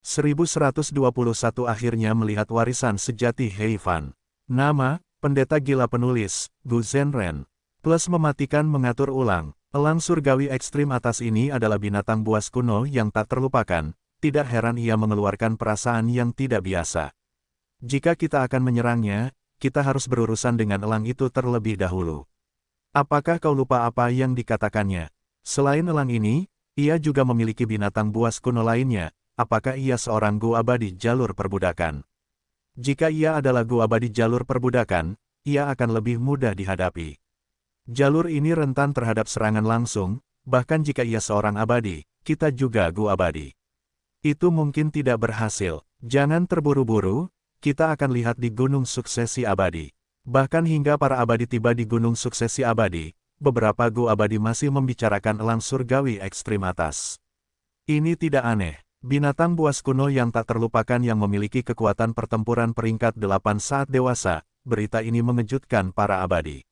1121 akhirnya melihat warisan sejati Heifan. Nama, pendeta gila penulis, Gu Zhenren. Plus mematikan mengatur ulang. Elang surgawi ekstrim atas ini adalah binatang buas kuno yang tak terlupakan. Tidak heran ia mengeluarkan perasaan yang tidak biasa. Jika kita akan menyerangnya, kita harus berurusan dengan elang itu terlebih dahulu. Apakah kau lupa apa yang dikatakannya? Selain elang ini, ia juga memiliki binatang buas kuno lainnya. Apakah ia seorang Gu abadi jalur perbudakan? Jika ia adalah Gu abadi jalur perbudakan, ia akan lebih mudah dihadapi. Jalur ini rentan terhadap serangan langsung, bahkan jika ia seorang abadi, kita juga Gu abadi. Itu mungkin tidak berhasil. Jangan terburu-buru, kita akan lihat di Gunung Suksesi Abadi. Bahkan hingga para abadi tiba di Gunung Suksesi Abadi, beberapa Gu abadi masih membicarakan elang surgawi ekstrim atas. Ini tidak aneh. Binatang buas kuno yang tak terlupakan yang memiliki kekuatan pertempuran peringkat 8 saat dewasa, berita ini mengejutkan para abadi.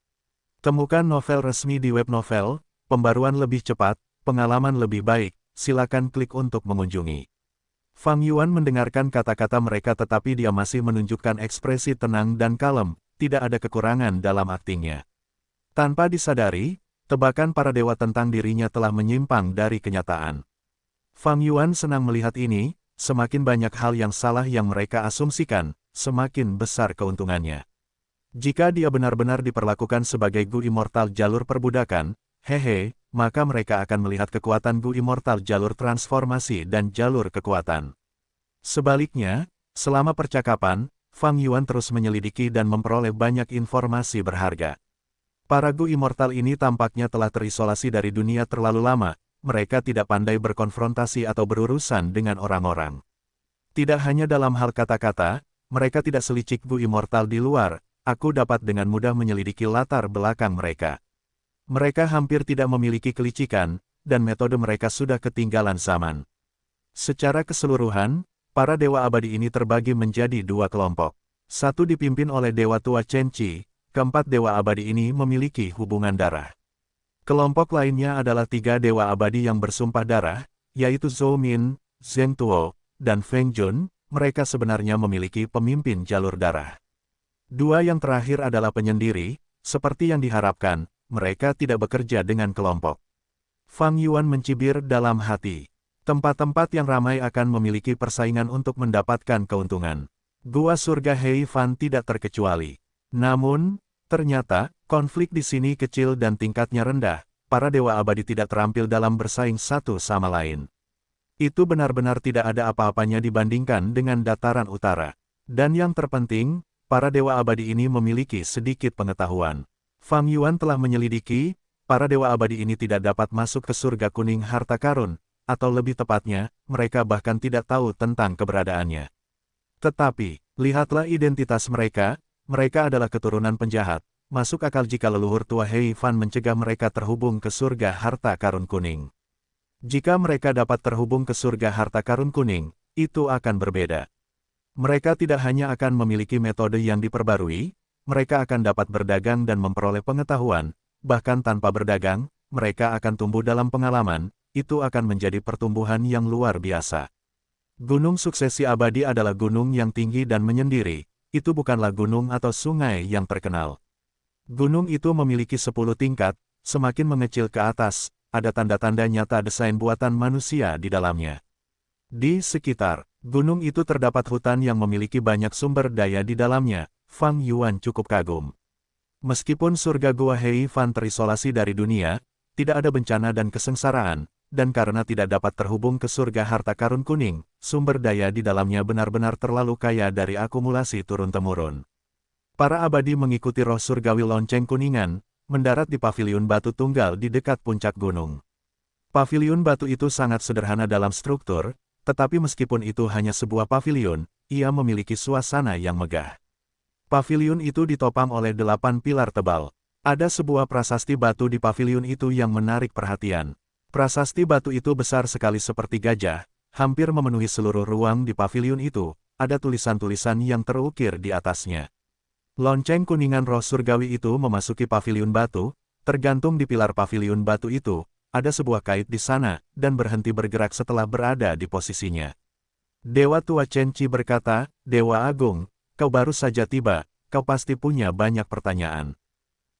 Temukan novel resmi di web novel, pembaruan lebih cepat, pengalaman lebih baik, silakan klik untuk mengunjungi. Fang Yuan mendengarkan kata-kata mereka tetapi dia masih menunjukkan ekspresi tenang dan kalem, tidak ada kekurangan dalam aktingnya. Tanpa disadari, tebakan para dewa tentang dirinya telah menyimpang dari kenyataan. Fang Yuan senang melihat ini, semakin banyak hal yang salah yang mereka asumsikan, semakin besar keuntungannya. Jika dia benar-benar diperlakukan sebagai Gu Immortal jalur perbudakan, maka mereka akan melihat kekuatan Gu Immortal jalur transformasi dan jalur kekuatan. Sebaliknya, selama percakapan, Fang Yuan terus menyelidiki dan memperoleh banyak informasi berharga. Para Gu Immortal ini tampaknya telah terisolasi dari dunia terlalu lama. Mereka tidak pandai berkonfrontasi atau berurusan dengan orang-orang. Tidak hanya dalam hal kata-kata, mereka tidak selicik Gu Immortal di luar, aku dapat dengan mudah menyelidiki latar belakang mereka. Mereka hampir tidak memiliki kelicikan, dan metode mereka sudah ketinggalan zaman. Secara keseluruhan, para dewa abadi ini terbagi menjadi dua kelompok. Satu dipimpin oleh Dewa Tua Chen Qi, keempat dewa abadi ini memiliki hubungan darah. Kelompok lainnya adalah tiga dewa abadi yang bersumpah darah, yaitu Zhou Min, Zheng Tuo, dan Feng Jun. Mereka sebenarnya memiliki pemimpin jalur darah. Dua yang terakhir adalah penyendiri, seperti yang diharapkan, mereka tidak bekerja dengan kelompok. Fang Yuan mencibir dalam hati. Tempat-tempat yang ramai akan memiliki persaingan untuk mendapatkan keuntungan. Gua surga Heifan tidak terkecuali. Namun, ternyata, konflik di sini kecil dan tingkatnya rendah, para dewa abadi tidak terampil dalam bersaing satu sama lain. Itu benar-benar tidak ada apa-apanya dibandingkan dengan dataran utara. Dan yang terpenting, para dewa abadi ini memiliki sedikit pengetahuan. Fang Yuan telah menyelidiki, para dewa abadi ini tidak dapat masuk ke surga kuning harta karun, atau lebih tepatnya, mereka bahkan tidak tahu tentang keberadaannya. Tetapi, lihatlah identitas mereka adalah keturunan penjahat. Masuk akal jika leluhur tua Heifan mencegah mereka terhubung ke surga harta karun kuning. Jika mereka dapat terhubung ke surga harta karun kuning, itu akan berbeda. Mereka tidak hanya akan memiliki metode yang diperbarui, mereka akan dapat berdagang dan memperoleh pengetahuan, bahkan tanpa berdagang, mereka akan tumbuh dalam pengalaman, itu akan menjadi pertumbuhan yang luar biasa. Gunung Suksesi Abadi adalah gunung yang tinggi dan menyendiri, itu bukanlah gunung atau sungai yang terkenal. Gunung itu memiliki 10 tingkat, semakin mengecil ke atas, ada tanda-tanda nyata desain buatan manusia di dalamnya. Di sekitar gunung itu terdapat hutan yang memiliki banyak sumber daya di dalamnya. Fang Yuan cukup kagum. Meskipun surga Gua Heifan terisolasi dari dunia, tidak ada bencana dan kesengsaraan, dan karena tidak dapat terhubung ke surga harta karun kuning, sumber daya di dalamnya benar-benar terlalu kaya dari akumulasi turun-temurun. Para abadi mengikuti roh surgawi lonceng kuningan, mendarat di paviliun batu tunggal di dekat puncak gunung. Paviliun batu itu sangat sederhana dalam struktur, tetapi meskipun itu hanya sebuah paviliun, ia memiliki suasana yang megah. Paviliun itu ditopang oleh 8 pilar tebal. Ada sebuah prasasti batu di paviliun itu yang menarik perhatian. Prasasti batu itu besar sekali seperti gajah, hampir memenuhi seluruh ruang di paviliun itu, ada tulisan-tulisan yang terukir di atasnya. Lonceng kuningan roh surgawi itu memasuki paviliun batu, tergantung di pilar paviliun batu itu, ada sebuah kait di sana, dan berhenti bergerak setelah berada di posisinya. Dewa tua Chen Qi berkata, Dewa Agung, kau baru saja tiba, kau pasti punya banyak pertanyaan.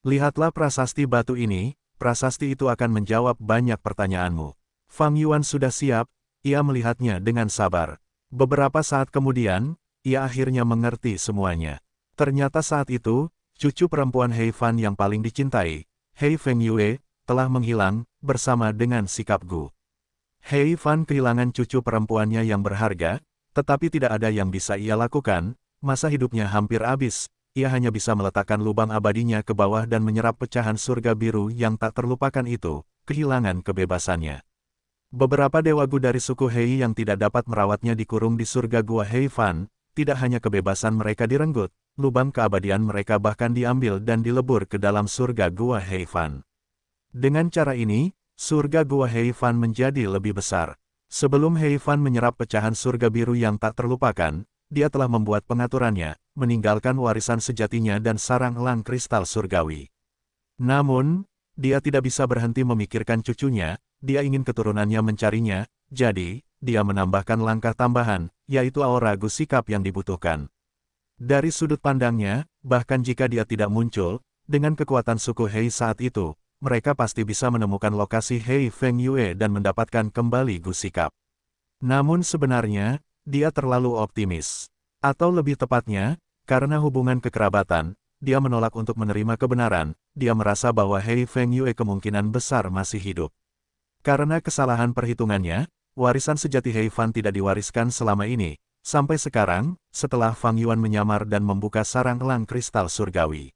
Lihatlah prasasti batu ini, prasasti itu akan menjawab banyak pertanyaanmu. Fang Yuan sudah siap, ia melihatnya dengan sabar. Beberapa saat kemudian, ia akhirnya mengerti semuanya. Ternyata saat itu, cucu perempuan He Fan yang paling dicintai, He Feng Yue, telah menghilang, bersama dengan sikap Gu. He Fan kehilangan cucu perempuannya yang berharga, tetapi tidak ada yang bisa ia lakukan, masa hidupnya hampir habis, ia hanya bisa meletakkan lubang abadinya ke bawah dan menyerap pecahan surga biru yang tak terlupakan itu, kehilangan kebebasannya. Beberapa dewa Gu dari suku Hei yang tidak dapat merawatnya dikurung di surga gua He Fan, tidak hanya kebebasan mereka direnggut, lubang keabadian mereka bahkan diambil dan dilebur ke dalam surga gua He Fan. Dengan cara ini, surga gua He Fan menjadi lebih besar. Sebelum He Fan menyerap pecahan surga biru yang tak terlupakan, dia telah membuat pengaturannya, meninggalkan warisan sejatinya dan sarang elang kristal surgawi. Namun, dia tidak bisa berhenti memikirkan cucunya, dia ingin keturunannya mencarinya, jadi, dia menambahkan langkah tambahan, yaitu aura Gu sikap yang dibutuhkan. Dari sudut pandangnya, bahkan jika dia tidak muncul, dengan kekuatan suku Hei saat itu, mereka pasti bisa menemukan lokasi He Feng Yue dan mendapatkan kembali Gu sikap. Namun sebenarnya, dia terlalu optimis. Atau lebih tepatnya, karena hubungan kekerabatan, dia menolak untuk menerima kebenaran, dia merasa bahwa He Feng Yue kemungkinan besar masih hidup. Karena kesalahan perhitungannya, warisan sejati He Fan tidak diwariskan selama ini, sampai sekarang, setelah Fang Yuan menyamar dan membuka sarang elang kristal surgawi.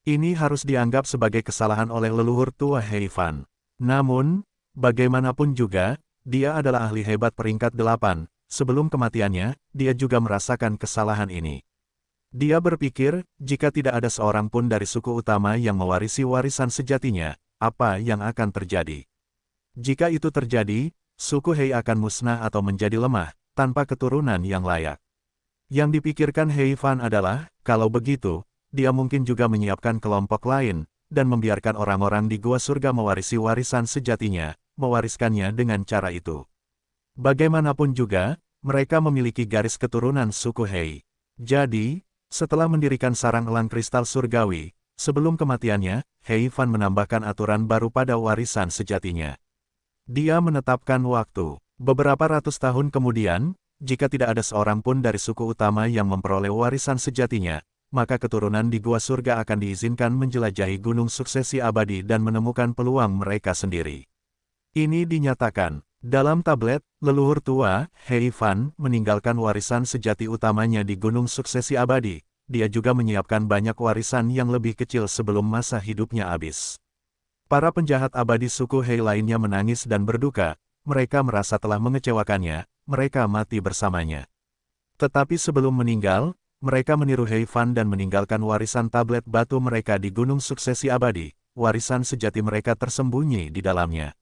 Ini harus dianggap sebagai kesalahan oleh leluhur tua He Fan. Namun, bagaimanapun juga, dia adalah ahli hebat peringkat 8, sebelum kematiannya, dia juga merasakan kesalahan ini. Dia berpikir, jika tidak ada seorang pun dari suku utama yang mewarisi warisan sejatinya, apa yang akan terjadi? Jika itu terjadi, suku Hei akan musnah atau menjadi lemah, tanpa keturunan yang layak. Yang dipikirkan He Fan adalah, kalau begitu, dia mungkin juga menyiapkan kelompok lain, dan membiarkan orang-orang di Gua Surga mewarisi warisan sejatinya, mewariskannya dengan cara itu. Bagaimanapun juga, mereka memiliki garis keturunan suku Hei. Jadi, setelah mendirikan sarang elang kristal surgawi, sebelum kematiannya, He Fan menambahkan aturan baru pada warisan sejatinya. Dia menetapkan waktu. Beberapa ratus tahun kemudian, jika tidak ada seorang pun dari suku utama yang memperoleh warisan sejatinya, maka keturunan di Gua Surga akan diizinkan menjelajahi gunung suksesi abadi dan menemukan peluang mereka sendiri. Ini dinyatakan. Dalam tablet, leluhur tua, He Fan, meninggalkan warisan sejati utamanya di gunung suksesi abadi. Dia juga menyiapkan banyak warisan yang lebih kecil sebelum masa hidupnya habis. Para penjahat abadi suku Hei lainnya menangis dan berduka, mereka merasa telah mengecewakannya, mereka mati bersamanya. Tetapi sebelum meninggal, mereka meniru He Fan dan meninggalkan warisan tablet batu mereka di gunung suksesi abadi, warisan sejati mereka tersembunyi di dalamnya.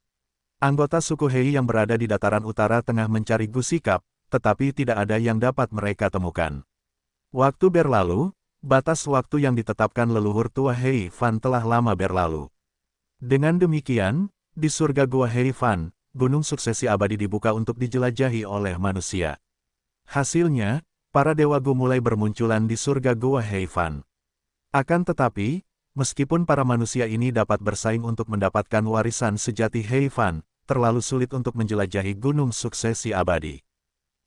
Anggota suku Hei yang berada di dataran utara tengah mencari Gu sikap, tetapi tidak ada yang dapat mereka temukan. Waktu berlalu, batas waktu yang ditetapkan leluhur tua He Fan telah lama berlalu. Dengan demikian, di surga Gua He Fan, gunung suksesi abadi dibuka untuk dijelajahi oleh manusia. Hasilnya, para dewa Gu mulai bermunculan di surga Gua He Fan. Akan tetapi, meskipun para manusia ini dapat bersaing untuk mendapatkan warisan sejati He Fan, terlalu sulit untuk menjelajahi gunung suksesi abadi.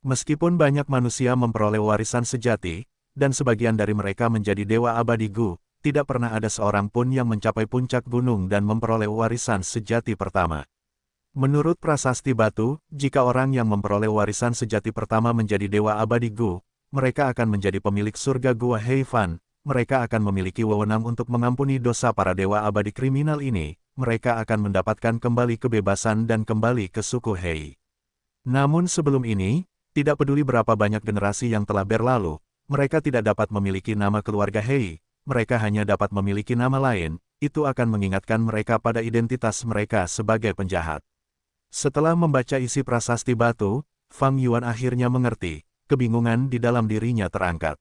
Meskipun banyak manusia memperoleh warisan sejati, dan sebagian dari mereka menjadi dewa abadi Gu, tidak pernah ada seorang pun yang mencapai puncak gunung dan memperoleh warisan sejati pertama. Menurut prasasti batu, jika orang yang memperoleh warisan sejati pertama menjadi dewa abadi Gu, mereka akan menjadi pemilik surga Gua He Fan, mereka akan memiliki wewenang untuk mengampuni dosa para dewa abadi kriminal ini, mereka akan mendapatkan kembali kebebasan dan kembali ke suku Hei. Namun sebelum ini, tidak peduli berapa banyak generasi yang telah berlalu, mereka tidak dapat memiliki nama keluarga Hei, mereka hanya dapat memiliki nama lain, itu akan mengingatkan mereka pada identitas mereka sebagai penjahat. Setelah membaca isi prasasti batu, Fang Yuan akhirnya mengerti, kebingungan di dalam dirinya terangkat.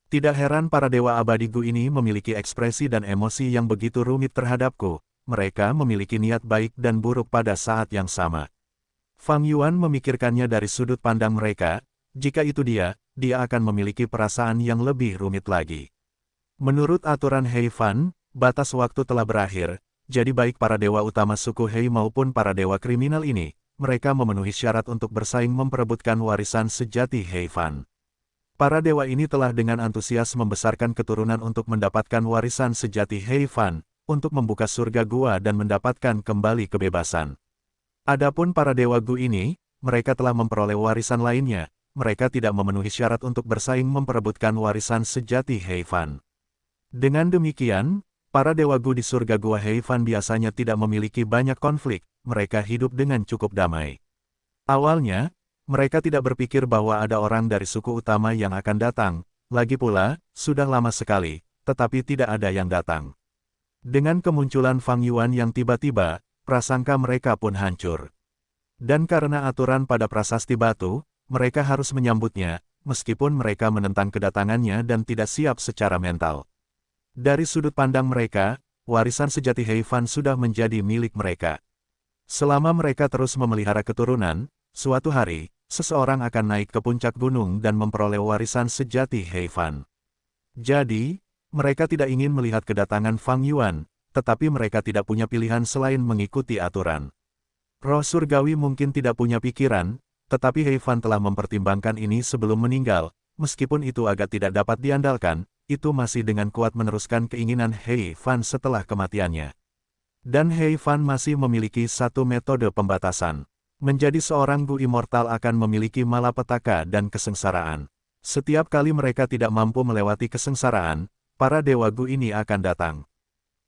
Tidak heran para dewa abadi Gu ini memiliki ekspresi dan emosi yang begitu rumit terhadapku, mereka memiliki niat baik dan buruk pada saat yang sama. Fang Yuan memikirkannya dari sudut pandang mereka, Jika itu dia akan memiliki perasaan yang lebih rumit lagi. Menurut aturan Hei Fan, batas waktu telah berakhir, jadi baik para dewa utama suku Hei maupun para dewa kriminal ini, mereka memenuhi syarat untuk bersaing memperebutkan warisan sejati Hei Fan. Para dewa ini telah dengan antusias membesarkan keturunan untuk mendapatkan warisan sejati Hei Fan, untuk membuka surga gua dan mendapatkan kembali kebebasan. Adapun para dewa Gu ini, mereka telah memperoleh warisan lainnya, mereka tidak memenuhi syarat untuk bersaing memperebutkan warisan sejati Hei Fan. Dengan demikian, para dewa Gu di surga gua Hei Fan biasanya tidak memiliki banyak konflik, mereka hidup dengan cukup damai. Awalnya, mereka tidak berpikir bahwa ada orang dari suku utama yang akan datang, lagi pula, sudah lama sekali, tetapi tidak ada yang datang. Dengan kemunculan Fang Yuan yang tiba-tiba, prasangka mereka pun hancur. Dan karena aturan pada prasasti batu, mereka harus menyambutnya, meskipun mereka menentang kedatangannya dan tidak siap secara mental. Dari sudut pandang mereka, warisan sejati Hei Fan sudah menjadi milik mereka. Selama mereka terus memelihara keturunan, suatu hari, seseorang akan naik ke puncak gunung dan memperoleh warisan sejati Hei Fan. Jadi, mereka tidak ingin melihat kedatangan Fang Yuan, tetapi mereka tidak punya pilihan selain mengikuti aturan. Roh surgawi mungkin tidak punya pikiran, tetapi Hei Fan telah mempertimbangkan ini sebelum meninggal, meskipun itu agak tidak dapat diandalkan, itu masih dengan kuat meneruskan keinginan Hei Fan setelah kematiannya. Dan Hei Fan masih memiliki satu metode pembatasan. Menjadi seorang Gu immortal akan memiliki malapetaka dan kesengsaraan. Setiap kali mereka tidak mampu melewati kesengsaraan, para dewa Gu ini akan datang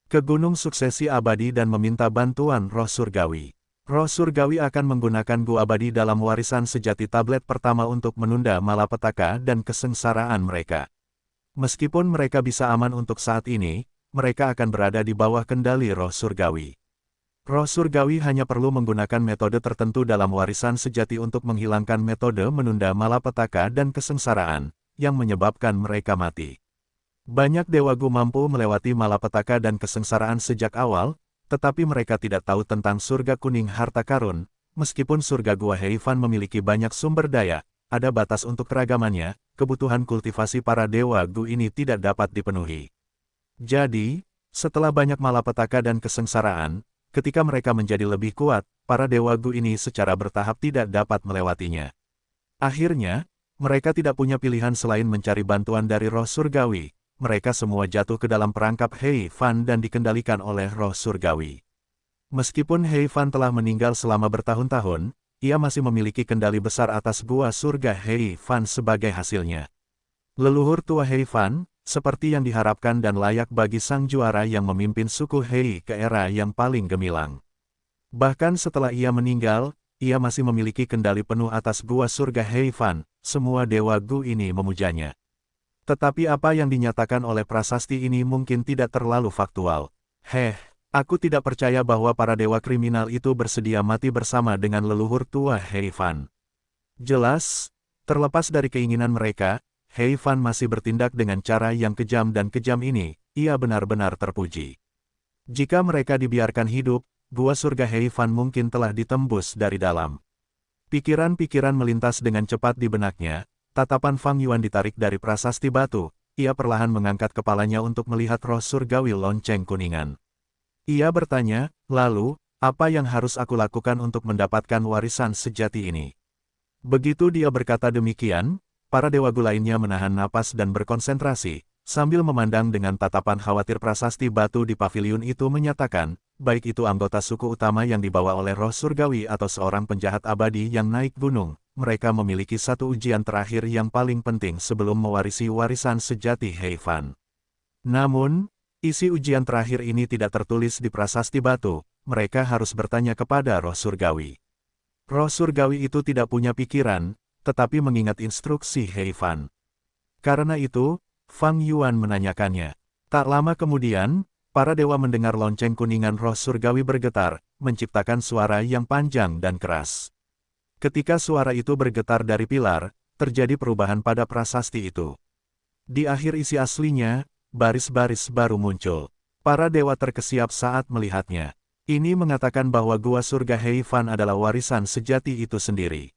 ke gunung suksesi abadi dan meminta bantuan roh surgawi. Roh surgawi akan menggunakan Gu abadi dalam warisan sejati tablet pertama untuk menunda malapetaka dan kesengsaraan mereka. Meskipun mereka bisa aman untuk saat ini, mereka akan berada di bawah kendali roh surgawi. Roh surgawi hanya perlu menggunakan metode tertentu dalam warisan sejati untuk menghilangkan metode menunda malapetaka dan kesengsaraan, yang menyebabkan mereka mati. Banyak dewa Gu mampu melewati malapetaka dan kesengsaraan sejak awal, tetapi mereka tidak tahu tentang surga kuning harta karun. Meskipun surga gua Hei Fan memiliki banyak sumber daya, ada batas untuk keragamannya, kebutuhan kultivasi para dewa Gu ini tidak dapat dipenuhi. Jadi, setelah banyak malapetaka dan kesengsaraan, ketika mereka menjadi lebih kuat, para dewa Gu ini secara bertahap tidak dapat melewatinya. Akhirnya, mereka tidak punya pilihan selain mencari bantuan dari roh surgawi. Mereka semua jatuh ke dalam perangkap Hei Fan dan dikendalikan oleh roh surgawi. Meskipun Hei Fan telah meninggal selama bertahun-tahun, ia masih memiliki kendali besar atas gua surga Hei Fan sebagai hasilnya. Leluhur tua Hei Fan, seperti yang diharapkan dan layak bagi sang juara yang memimpin suku Hei ke era yang paling gemilang. Bahkan setelah ia meninggal, ia masih memiliki kendali penuh atas gua surga Hei Fan, semua dewa Gu ini memujanya. Tetapi apa yang dinyatakan oleh prasasti ini mungkin tidak terlalu faktual. Aku tidak percaya bahwa para dewa kriminal itu bersedia mati bersama dengan leluhur tua Hei Fan. Jelas, terlepas dari keinginan mereka, Hei Fan masih bertindak dengan cara yang kejam dan kejam ini, ia benar-benar terpuji. Jika mereka dibiarkan hidup, gua surga Hei Fan mungkin telah ditembus dari dalam. Pikiran-pikiran melintas dengan cepat di benaknya, tatapan Fang Yuan ditarik dari prasasti batu, ia perlahan mengangkat kepalanya untuk melihat roh surgawi lonceng kuningan. Ia bertanya, lalu, apa yang harus aku lakukan untuk mendapatkan warisan sejati ini? Begitu dia berkata demikian, para dewa Gu lainnya menahan napas dan berkonsentrasi, sambil memandang dengan tatapan khawatir prasasti batu di paviliun itu menyatakan, baik itu anggota suku utama yang dibawa oleh roh surgawi atau seorang penjahat abadi yang naik gunung, mereka memiliki satu ujian terakhir yang paling penting sebelum mewarisi warisan sejati Hei Fan. Namun, isi ujian terakhir ini tidak tertulis di prasasti batu, mereka harus bertanya kepada roh surgawi. Roh surgawi itu tidak punya pikiran, tetapi mengingat instruksi Hei Fan. Karena itu, Fang Yuan menanyakannya. Tak lama kemudian, para dewa mendengar lonceng kuningan roh surgawi bergetar, menciptakan suara yang panjang dan keras. Ketika suara itu bergetar dari pilar, terjadi perubahan pada prasasti itu. Di akhir isi aslinya, baris-baris baru muncul. Para dewa terkesiap saat melihatnya. Ini mengatakan bahwa gua surga Hei Fan adalah warisan sejati itu sendiri.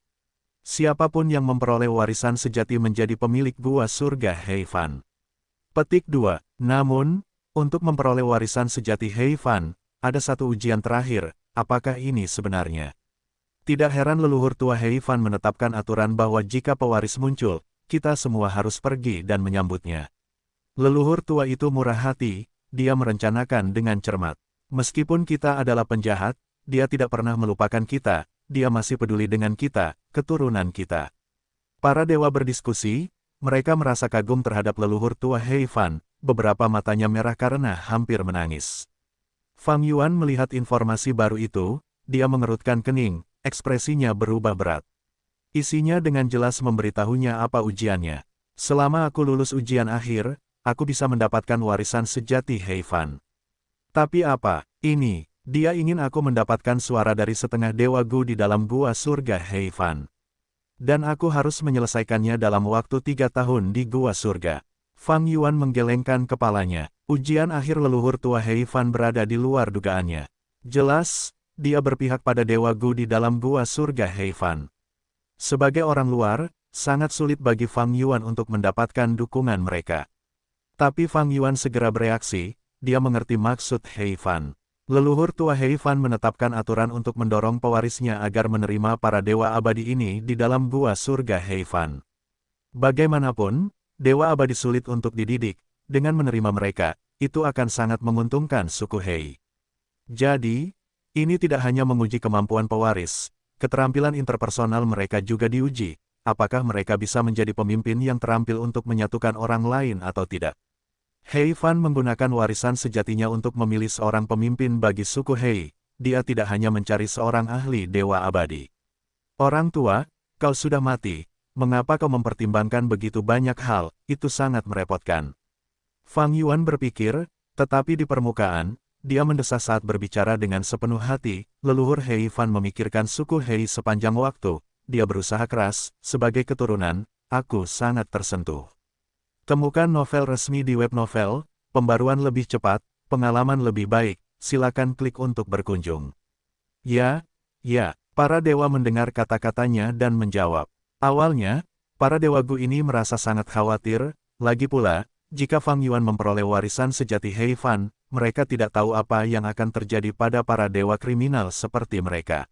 Siapapun yang memperoleh warisan sejati menjadi pemilik gua surga Heifan. Petik 2. Namun, untuk memperoleh warisan sejati Heifan, ada satu ujian terakhir, apakah ini sebenarnya? Tidak heran leluhur tua Heifan menetapkan aturan bahwa jika pewaris muncul, kita semua harus pergi dan menyambutnya. Leluhur tua itu murah hati, dia merencanakan dengan cermat. Meskipun kita adalah penjahat, dia tidak pernah melupakan kita, dia masih peduli dengan kita, keturunan kita. Para dewa berdiskusi, mereka merasa kagum terhadap leluhur tua Heifan, beberapa matanya merah karena hampir menangis. Fang Yuan melihat informasi baru itu, dia mengerutkan kening, ekspresinya berubah berat. Isinya dengan jelas memberitahunya apa ujiannya. Selama aku lulus ujian akhir, aku bisa mendapatkan warisan sejati Heifan. Tapi apa, ini, dia ingin aku mendapatkan suara dari setengah dewa Gu di dalam gua surga Heifan. Dan aku harus menyelesaikannya dalam waktu 3 tahun di gua surga. Fang Yuan menggelengkan kepalanya. Ujian akhir leluhur tua Heifan berada di luar dugaannya. Jelas, dia berpihak pada dewa Gu di dalam gua surga Heifan. Sebagai orang luar, sangat sulit bagi Fang Yuan untuk mendapatkan dukungan mereka. Tapi Fang Yuan segera bereaksi, dia mengerti maksud Heifan. Leluhur tua Heifan menetapkan aturan untuk mendorong pewarisnya agar menerima para dewa abadi ini di dalam gua surga Heifan. Bagaimanapun, dewa abadi sulit untuk dididik, dengan menerima mereka, itu akan sangat menguntungkan suku Hei. Jadi, ini tidak hanya menguji kemampuan pewaris, keterampilan interpersonal mereka juga diuji, apakah mereka bisa menjadi pemimpin yang terampil untuk menyatukan orang lain atau tidak. Heifan menggunakan warisan sejatinya untuk memilih seorang pemimpin bagi suku Hei, dia tidak hanya mencari seorang ahli dewa abadi. Orang tua, kau sudah mati, mengapa kau mempertimbangkan begitu banyak hal, itu sangat merepotkan. Fang Yuan berpikir, tetapi di permukaan, dia mendesah saat berbicara dengan sepenuh hati, leluhur Heifan memikirkan suku Hei sepanjang waktu, dia berusaha keras, sebagai keturunan, aku sangat tersentuh. Temukan novel resmi di web novel, pembaruan lebih cepat, pengalaman lebih baik, silakan klik untuk berkunjung. Ya, para dewa mendengar kata-katanya dan menjawab. Awalnya, para dewa Gu ini merasa sangat khawatir, lagi pula, jika Fang Yuan memperoleh warisan sejati Heifan, mereka tidak tahu apa yang akan terjadi pada para dewa kriminal seperti mereka.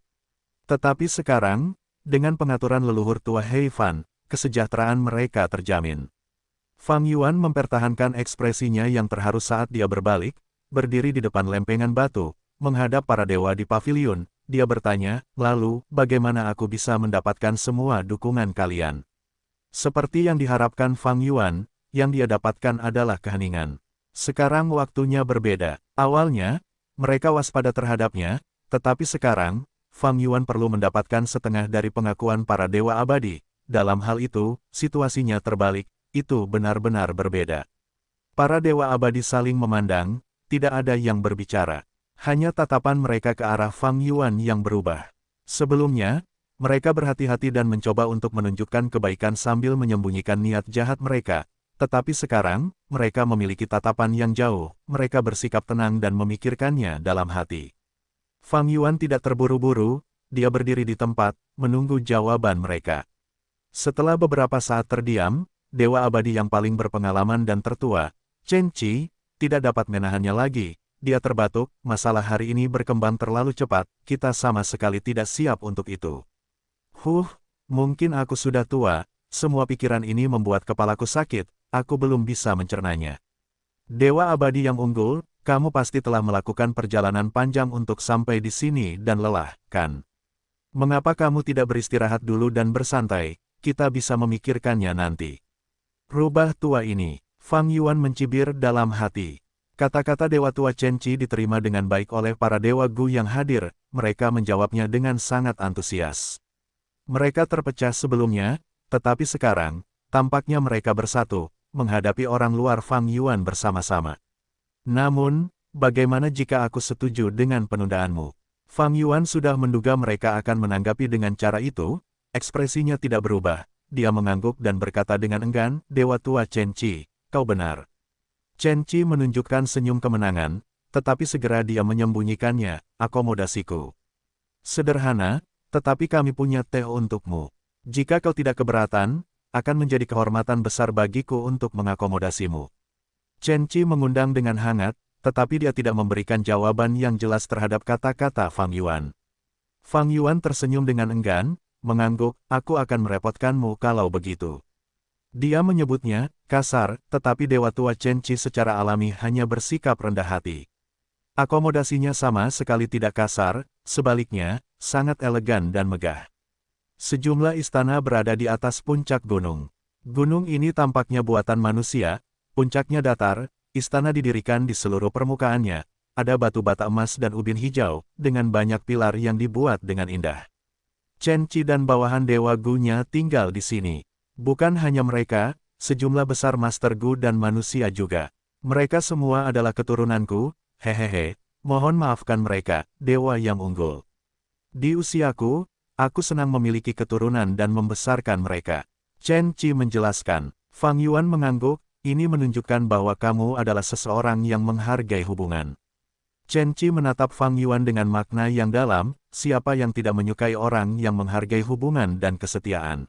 Tetapi sekarang, dengan pengaturan leluhur tua Heifan, kesejahteraan mereka terjamin. Fang Yuan mempertahankan ekspresinya yang terharu saat dia berbalik, berdiri di depan lempengan batu, menghadap para dewa di pavilion, dia bertanya, lalu, bagaimana aku bisa mendapatkan semua dukungan kalian? Seperti yang diharapkan Fang Yuan, yang dia dapatkan adalah keheningan. Sekarang waktunya berbeda. Awalnya, mereka waspada terhadapnya, tetapi sekarang, Fang Yuan perlu mendapatkan setengah dari pengakuan para dewa abadi. Dalam hal itu, situasinya terbalik. Itu benar-benar berbeda. Para dewa abadi saling memandang, tidak ada yang berbicara. Hanya tatapan mereka ke arah Fang Yuan yang berubah. Sebelumnya, mereka berhati-hati dan mencoba untuk menunjukkan kebaikan sambil menyembunyikan niat jahat mereka. Tetapi sekarang, mereka memiliki tatapan yang jauh, mereka bersikap tenang dan memikirkannya dalam hati. Fang Yuan tidak terburu-buru, dia berdiri di tempat, menunggu jawaban mereka. Setelah beberapa saat terdiam, dewa abadi yang paling berpengalaman dan tertua, Chen Qi, tidak dapat menahannya lagi. Dia terbatuk, masalah hari ini berkembang terlalu cepat, kita sama sekali tidak siap untuk itu. Mungkin aku sudah tua, semua pikiran ini membuat kepalaku sakit, aku belum bisa mencernanya. Dewa abadi yang unggul, kamu pasti telah melakukan perjalanan panjang untuk sampai di sini dan lelah, kan? Mengapa kamu tidak beristirahat dulu dan bersantai, kita bisa memikirkannya nanti. Rubah tua ini, Fang Yuan mencibir dalam hati. Kata-kata Dewa Tua Chen Qi diterima dengan baik oleh para Dewa Gu yang hadir, mereka menjawabnya dengan sangat antusias. Mereka terpecah sebelumnya, tetapi sekarang, tampaknya mereka bersatu, menghadapi orang luar Fang Yuan bersama-sama. Namun, bagaimana jika aku setuju dengan penundaanmu? Fang Yuan sudah menduga mereka akan menanggapi dengan cara itu, ekspresinya tidak berubah. Dia mengangguk dan berkata dengan enggan, Dewa Tua Chen Qi, kau benar. Chen Qi menunjukkan senyum kemenangan, tetapi segera dia menyembunyikannya, akomodasiku. Sederhana, tetapi kami punya teh untukmu. Jika kau tidak keberatan, akan menjadi kehormatan besar bagiku untuk mengakomodasimu. Chen Qi mengundang dengan hangat, tetapi dia tidak memberikan jawaban yang jelas terhadap kata-kata Fang Yuan. Fang Yuan tersenyum dengan enggan, mengangguk, aku akan merepotkanmu kalau begitu. Dia menyebutnya kasar, tetapi Dewa Tua Chen Qi secara alami hanya bersikap rendah hati. Akomodasinya sama sekali tidak kasar, sebaliknya, sangat elegan dan megah. Sejumlah istana berada di atas puncak gunung. Gunung ini tampaknya buatan manusia, puncaknya datar, istana didirikan di seluruh permukaannya, ada batu bata emas dan ubin hijau, dengan banyak pilar yang dibuat dengan indah. Chen Qi dan bawahan Dewa Gu-nya tinggal di sini. Bukan hanya mereka, sejumlah besar Master Gu dan manusia juga. Mereka semua adalah keturunanku, hehehe, mohon maafkan mereka, dewa yang unggul. Di usiaku, aku senang memiliki keturunan dan membesarkan mereka. Chen Qi menjelaskan. Fang Yuan mengangguk, ini menunjukkan bahwa kamu adalah seseorang yang menghargai hubungan. Chen Qi menatap Fang Yuan dengan makna yang dalam, siapa yang tidak menyukai orang yang menghargai hubungan dan kesetiaan.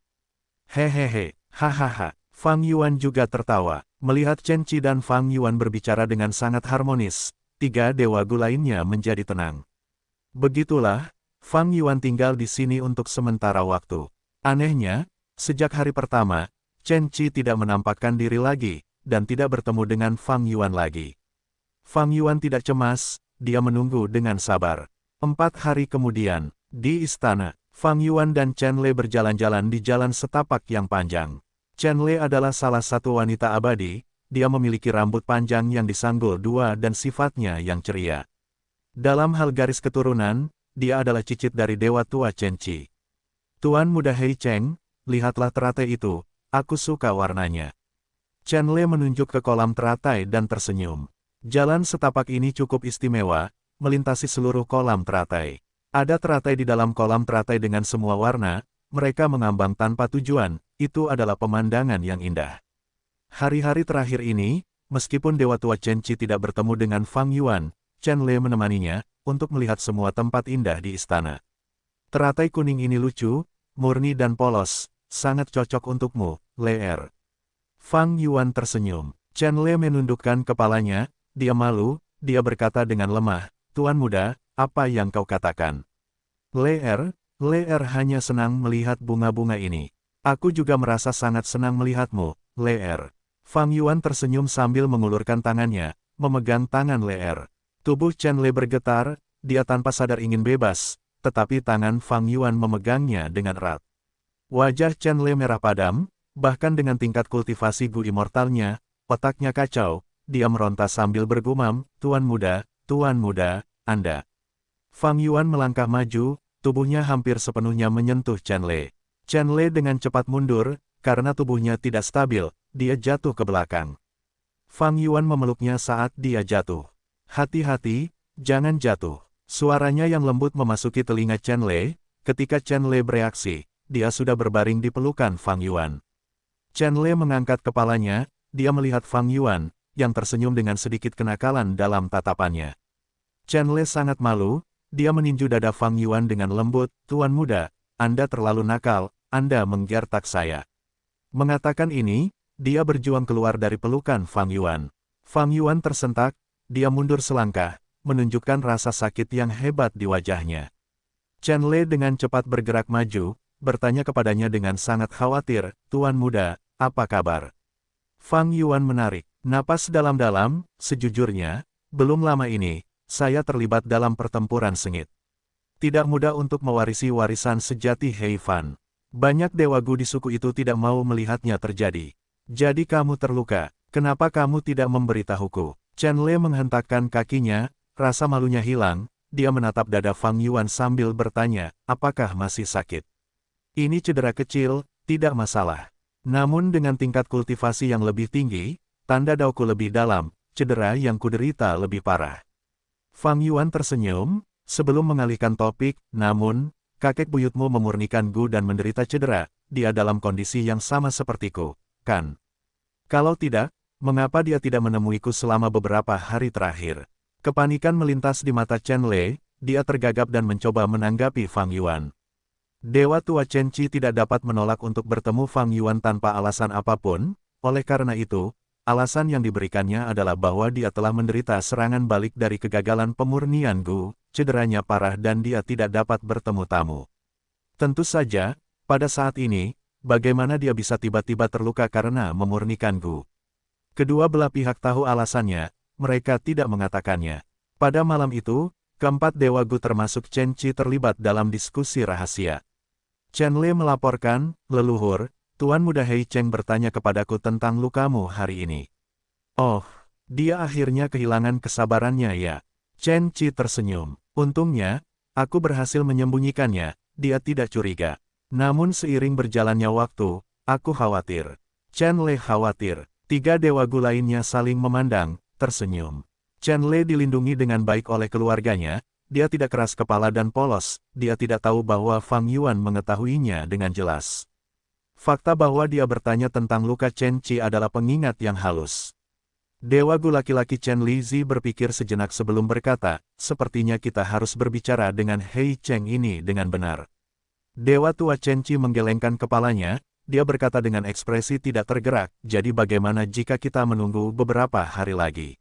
Hehehe, hahaha. Fang Yuan juga tertawa. Melihat Chen Qi dan Fang Yuan berbicara dengan sangat harmonis, tiga dewa Gu lainnya menjadi tenang. Begitulah, Fang Yuan tinggal di sini untuk sementara waktu. Anehnya, sejak hari pertama, Chen Qi tidak menampakkan diri lagi, dan tidak bertemu dengan Fang Yuan lagi. Fang Yuan tidak cemas, dia menunggu dengan sabar. 4 hari kemudian, di istana, Fang Yuan dan Chen Lei berjalan-jalan di jalan setapak yang panjang. Chen Lei adalah salah satu wanita abadi, dia memiliki rambut panjang yang disanggul dua dan sifatnya yang ceria. Dalam hal garis keturunan, dia adalah cicit dari Dewa Tua Chen Qi. Tuan Muda Hei Cheng, lihatlah teratai itu, aku suka warnanya. Chen Lei menunjuk ke kolam teratai dan tersenyum. Jalan setapak ini cukup istimewa, melintasi seluruh kolam teratai. Ada teratai di dalam kolam teratai dengan semua warna, mereka mengambang tanpa tujuan, itu adalah pemandangan yang indah. Hari-hari terakhir ini, meskipun Dewa Tua Chen Qi tidak bertemu dengan Fang Yuan, Chen Lei menemaninya, untuk melihat semua tempat indah di istana. Teratai kuning ini lucu, murni dan polos, sangat cocok untukmu, Leer. Fang Yuan tersenyum. Chen Lei menundukkan kepalanya, dia malu, dia berkata dengan lemah, Tuan Muda, apa yang kau katakan? Leer hanya senang melihat bunga-bunga ini. Aku juga merasa sangat senang melihatmu, Leer. Fang Yuan tersenyum sambil mengulurkan tangannya, memegang tangan Leer. Tubuh Chen Lei bergetar, dia tanpa sadar ingin bebas, tetapi tangan Fang Yuan memegangnya dengan erat. Wajah Chen Lei merah padam, bahkan dengan tingkat kultivasi Gu Immortalnya, otaknya kacau, dia meronta sambil bergumam, Tuan Muda, Anda. Fang Yuan melangkah maju, tubuhnya hampir sepenuhnya menyentuh Chen Lei. Chen Lei dengan cepat mundur, karena tubuhnya tidak stabil, dia jatuh ke belakang. Fang Yuan memeluknya saat dia jatuh. Hati-hati, jangan jatuh. Suaranya yang lembut memasuki telinga Chen Lei, ketika Chen Lei bereaksi, dia sudah berbaring di pelukan Fang Yuan. Chen Lei mengangkat kepalanya, dia melihat Fang Yuan, yang tersenyum dengan sedikit kenakalan dalam tatapannya. Chen Lei sangat malu, dia meninju dada Fang Yuan dengan lembut, Tuan Muda, Anda terlalu nakal, Anda menggertak saya. Mengatakan ini, dia berjuang keluar dari pelukan Fang Yuan. Fang Yuan tersentak, dia mundur selangkah, menunjukkan rasa sakit yang hebat di wajahnya. Chen Lei dengan cepat bergerak maju, bertanya kepadanya dengan sangat khawatir, Tuan Muda, apa kabar? Fang Yuan menarik napas dalam-dalam, sejujurnya, belum lama ini, saya terlibat dalam pertempuran sengit. Tidak mudah untuk mewarisi warisan sejati Hei Fan. Banyak dewa Gu di suku itu tidak mau melihatnya terjadi. Jadi kamu terluka, kenapa kamu tidak memberitahuku? Chen Lei menghentakkan kakinya, rasa malunya hilang, dia menatap dada Fang Yuan sambil bertanya, apakah masih sakit? Ini cedera kecil, tidak masalah. Namun dengan tingkat kultivasi yang lebih tinggi, tanda dauku lebih dalam, cedera yang kuderita lebih parah. Fang Yuan tersenyum, sebelum mengalihkan topik, namun, kakek buyutmu memurnikan Gu dan menderita cedera, dia dalam kondisi yang sama sepertiku, kan? Kalau tidak, mengapa dia tidak menemuiku selama beberapa hari terakhir? Kepanikan melintas di mata Chen Lei, dia tergagap dan mencoba menanggapi Fang Yuan. Dewa tua Chen Qi tidak dapat menolak untuk bertemu Fang Yuan tanpa alasan apapun, oleh karena itu, alasan yang diberikannya adalah bahwa dia telah menderita serangan balik dari kegagalan pemurnian Gu, cederanya parah dan dia tidak dapat bertemu tamu. Tentu saja, pada saat ini, bagaimana dia bisa tiba-tiba terluka karena memurnikan Gu? Kedua belah pihak tahu alasannya, mereka tidak mengatakannya. Pada malam itu, keempat Dewa Gu termasuk Chen Qi terlibat dalam diskusi rahasia. Chen Lei melaporkan, leluhur, Tuan Muda Hei Cheng bertanya kepadaku tentang lukamu hari ini. Oh, dia akhirnya kehilangan kesabarannya ya. Chen Qi tersenyum. Untungnya, aku berhasil menyembunyikannya, dia tidak curiga. Namun seiring berjalannya waktu, aku khawatir. Chen Lei khawatir. Tiga Dewa Gu lainnya saling memandang, tersenyum. Chen Lei dilindungi dengan baik oleh keluarganya, dia tidak keras kepala dan polos, dia tidak tahu bahwa Fang Yuan mengetahuinya dengan jelas. Fakta bahwa dia bertanya tentang luka Chen Qi adalah pengingat yang halus. Dewa Gu laki-laki Chen Lizi berpikir sejenak sebelum berkata, sepertinya kita harus berbicara dengan Hei Cheng ini dengan benar. Dewa tua Chen Qi menggelengkan kepalanya, dia berkata dengan ekspresi tidak tergerak, jadi bagaimana jika kita menunggu beberapa hari lagi?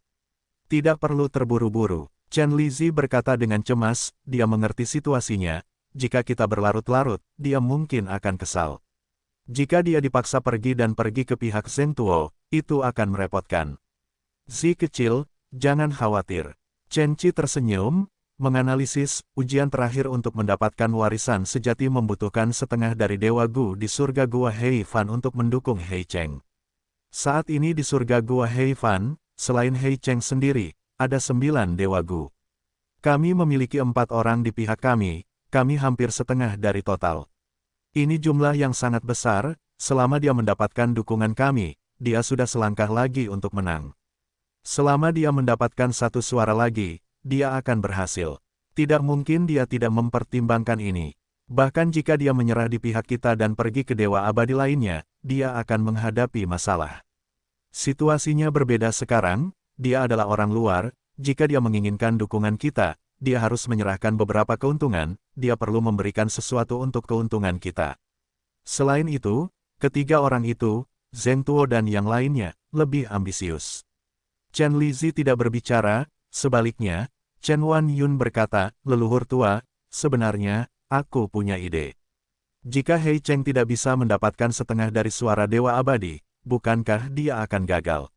Tidak perlu terburu-buru. Chen Lizi berkata dengan cemas, dia mengerti situasinya, jika kita berlarut-larut, dia mungkin akan kesal. Jika dia dipaksa pergi dan pergi ke pihak Zheng Tuo, itu akan merepotkan. Zi kecil, jangan khawatir. Chen Qi tersenyum, menganalisis, ujian terakhir untuk mendapatkan warisan sejati membutuhkan setengah dari Dewa Gu di surga Gua Hei Fan untuk mendukung Hei Cheng. Saat ini di surga Gua Hei Fan, selain Hei Cheng sendiri, ada 9 Dewa Gu. Kami memiliki 4 orang di pihak kami hampir setengah dari total. Ini jumlah yang sangat besar, selama dia mendapatkan dukungan kami, dia sudah selangkah lagi untuk menang. Selama dia mendapatkan satu suara lagi, dia akan berhasil. Tidak mungkin dia tidak mempertimbangkan ini. Bahkan jika dia menyerah di pihak kita dan pergi ke Dewa Abadi lainnya, dia akan menghadapi masalah. Situasinya berbeda sekarang, dia adalah orang luar, jika dia menginginkan dukungan kita, dia harus menyerahkan beberapa keuntungan, dia perlu memberikan sesuatu untuk keuntungan kita. Selain itu, ketiga orang itu, Zheng Tuo dan yang lainnya, lebih ambisius. Chen Lizi tidak berbicara, sebaliknya, Chen Wan Yun berkata, leluhur tua, sebenarnya, aku punya ide. Jika Hei Cheng tidak bisa mendapatkan setengah dari suara Dewa Abadi, bukankah dia akan gagal?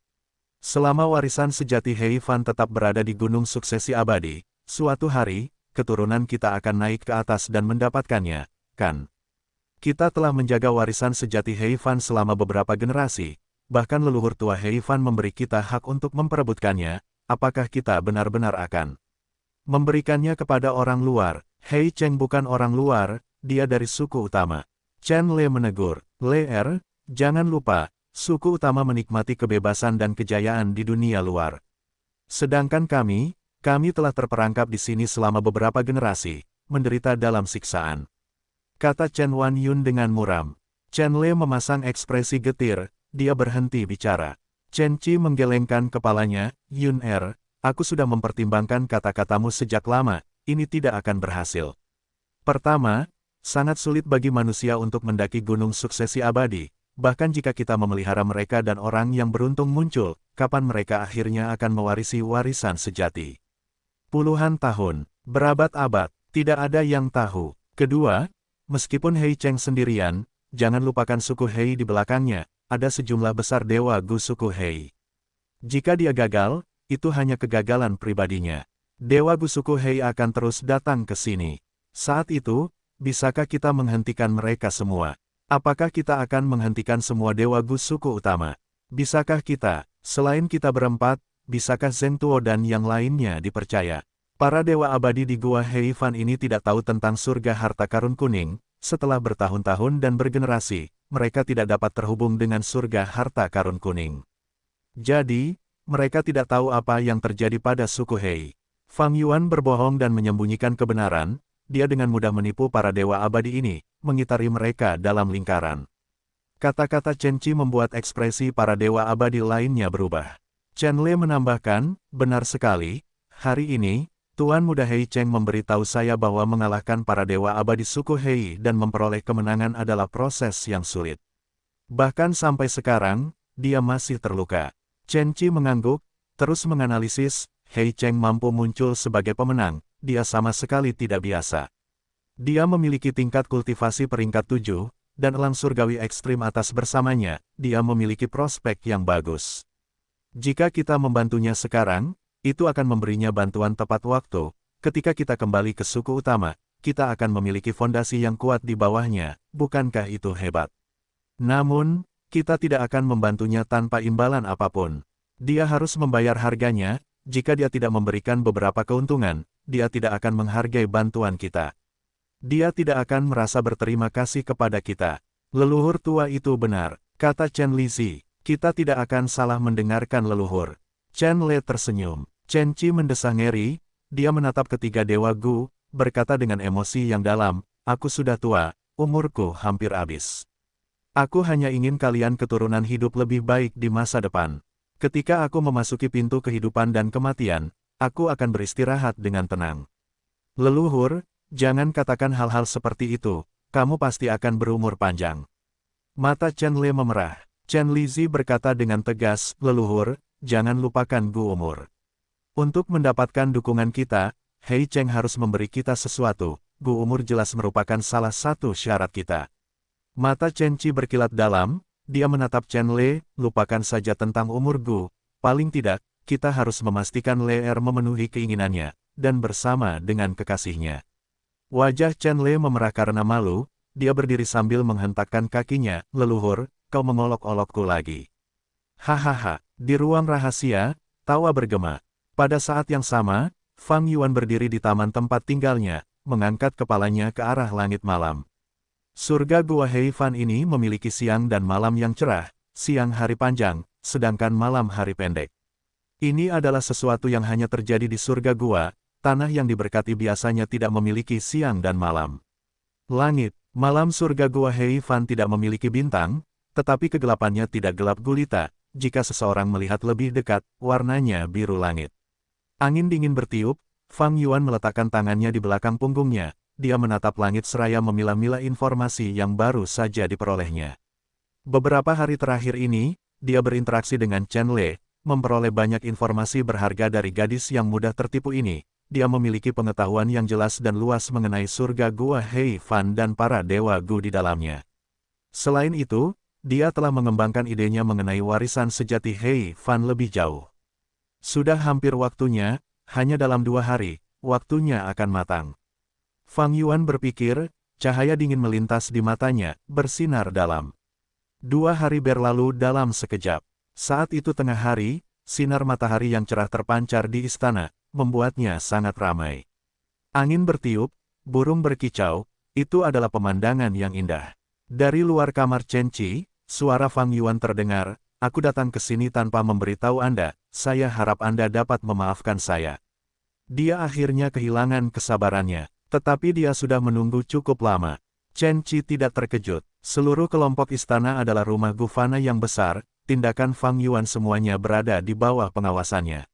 Selama warisan sejati Hei Fan tetap berada di Gunung Suksesi Abadi, suatu hari, keturunan kita akan naik ke atas dan mendapatkannya, kan? Kita telah menjaga warisan sejati Hei Fan selama beberapa generasi, bahkan leluhur tua Hei Fan memberi kita hak untuk memperebutkannya, apakah kita benar-benar akan memberikannya kepada orang luar? Hei Cheng bukan orang luar, dia dari suku utama. Chen Lei menegur, Lei, jangan lupa, suku utama menikmati kebebasan dan kejayaan di dunia luar. Sedangkan kami telah terperangkap di sini selama beberapa generasi, menderita dalam siksaan. Kata Chen Wan Yun dengan muram. Chen Lei memasang ekspresi getir, dia berhenti bicara. Chen Qi menggelengkan kepalanya, Yun, aku sudah mempertimbangkan kata-katamu sejak lama, ini tidak akan berhasil. Pertama, sangat sulit bagi manusia untuk mendaki Gunung Suksesi Abadi. Bahkan jika kita memelihara mereka dan orang yang beruntung muncul, kapan mereka akhirnya akan mewarisi warisan sejati? Puluhan tahun, berabad-abad, tidak ada yang tahu. Kedua, meskipun Hei Cheng sendirian, jangan lupakan suku Hei di belakangnya, ada sejumlah besar Dewa Gu suku Hei. Jika dia gagal, itu hanya kegagalan pribadinya. Dewa Gu suku Hei akan terus datang ke sini. Saat itu, bisakah kita menghentikan mereka semua? Apakah kita akan menghentikan semua Dewa Gu suku utama? Bisakah kita, selain kita berempat, bisakah Zheng Tuo dan yang lainnya dipercaya? Para Dewa Abadi di Gua Hei Fan ini tidak tahu tentang surga harta karun kuning, setelah bertahun-tahun dan bergenerasi, mereka tidak dapat terhubung dengan surga harta karun kuning. Jadi, mereka tidak tahu apa yang terjadi pada suku Hei. Fang Yuan berbohong dan menyembunyikan kebenaran, dia dengan mudah menipu para Dewa Abadi ini, mengitari mereka dalam lingkaran. Kata-kata Chen Qi membuat ekspresi para Dewa Abadi lainnya berubah. Chen Lei menambahkan, benar sekali, hari ini, Tuan Muda Hei Cheng memberitahu saya bahwa mengalahkan para dewa abadi suku Hei dan memperoleh kemenangan adalah proses yang sulit. Bahkan sampai sekarang, dia masih terluka. Chen Qi mengangguk, terus menganalisis, Hei Cheng mampu muncul sebagai pemenang, dia sama sekali tidak biasa. Dia memiliki tingkat kultivasi peringkat 7, dan elang surgawi ekstrim atas bersamanya, dia memiliki prospek yang bagus. Jika kita membantunya sekarang, itu akan memberinya bantuan tepat waktu. Ketika kita kembali ke suku utama, kita akan memiliki fondasi yang kuat di bawahnya, bukankah itu hebat? Namun, kita tidak akan membantunya tanpa imbalan apapun. Dia harus membayar harganya, jika dia tidak memberikan beberapa keuntungan, dia tidak akan menghargai bantuan kita. Dia tidak akan merasa berterima kasih kepada kita. Leluhur tua itu benar, kata Chen Lizi. Kita tidak akan salah mendengarkan leluhur. Chen Le tersenyum. Chen Qi mendesah ngeri, dia menatap ketiga dewa Gu, berkata dengan emosi yang dalam, aku sudah tua, umurku hampir habis. Aku hanya ingin kalian keturunan hidup lebih baik di masa depan. Ketika aku memasuki pintu kehidupan dan kematian, aku akan beristirahat dengan tenang. Leluhur, jangan katakan hal-hal seperti itu, kamu pasti akan berumur panjang. Mata Chen Le memerah. Chen Lizi berkata dengan tegas, leluhur, jangan lupakan Gu umur. Untuk mendapatkan dukungan kita, Hei Cheng harus memberi kita sesuatu. Gu umur jelas merupakan salah satu syarat kita. Mata Chen Qi berkilat dalam, dia menatap Chen Le, lupakan saja tentang umur Gu. Paling tidak, kita harus memastikan Le memenuhi keinginannya, dan bersama dengan kekasihnya. Wajah Chen Le memerah karena malu, dia berdiri sambil menghentakkan kakinya, leluhur, kau mengolok-olokku lagi. Hahaha, di ruang rahasia, tawa bergema. Pada saat yang sama, Fang Yuan berdiri di taman tempat tinggalnya, mengangkat kepalanya ke arah langit malam. Surga Gua Hei Fan ini memiliki siang dan malam yang cerah, siang hari panjang, sedangkan malam hari pendek. Ini adalah sesuatu yang hanya terjadi di surga gua, tanah yang diberkati biasanya tidak memiliki siang dan malam. Langit, malam surga Gua Hei Fan tidak memiliki bintang, tetapi kegelapannya tidak gelap gulita. Jika seseorang melihat lebih dekat, warnanya biru langit. Angin dingin bertiup, Fang Yuan meletakkan tangannya di belakang punggungnya, dia menatap langit seraya memilah-milah informasi yang baru saja diperolehnya. Beberapa hari terakhir ini, dia berinteraksi dengan Chen Le, memperoleh banyak informasi berharga dari gadis yang mudah tertipu ini. Dia memiliki pengetahuan yang jelas dan luas mengenai surga Gua Hei Fan dan para dewa Gu di dalamnya. Selain itu, dia telah mengembangkan idenya mengenai warisan sejati Hei Fan lebih jauh. Sudah hampir waktunya, hanya dalam 2 hari, waktunya akan matang. Fang Yuan berpikir, cahaya dingin melintas di matanya, bersinar dalam. 2 hari berlalu dalam sekejap. Saat itu tengah hari, sinar matahari yang cerah terpancar di istana, membuatnya sangat ramai. Angin bertiup, burung berkicau, itu adalah pemandangan yang indah. Dari luar kamar Chen Qi, suara Fang Yuan terdengar, aku datang ke sini tanpa memberitahu Anda, saya harap Anda dapat memaafkan saya. Dia akhirnya kehilangan kesabarannya, tetapi dia sudah menunggu cukup lama. Chen Qi tidak terkejut, seluruh kelompok istana adalah rumah Gufana yang besar, tindakan Fang Yuan semuanya berada di bawah pengawasannya.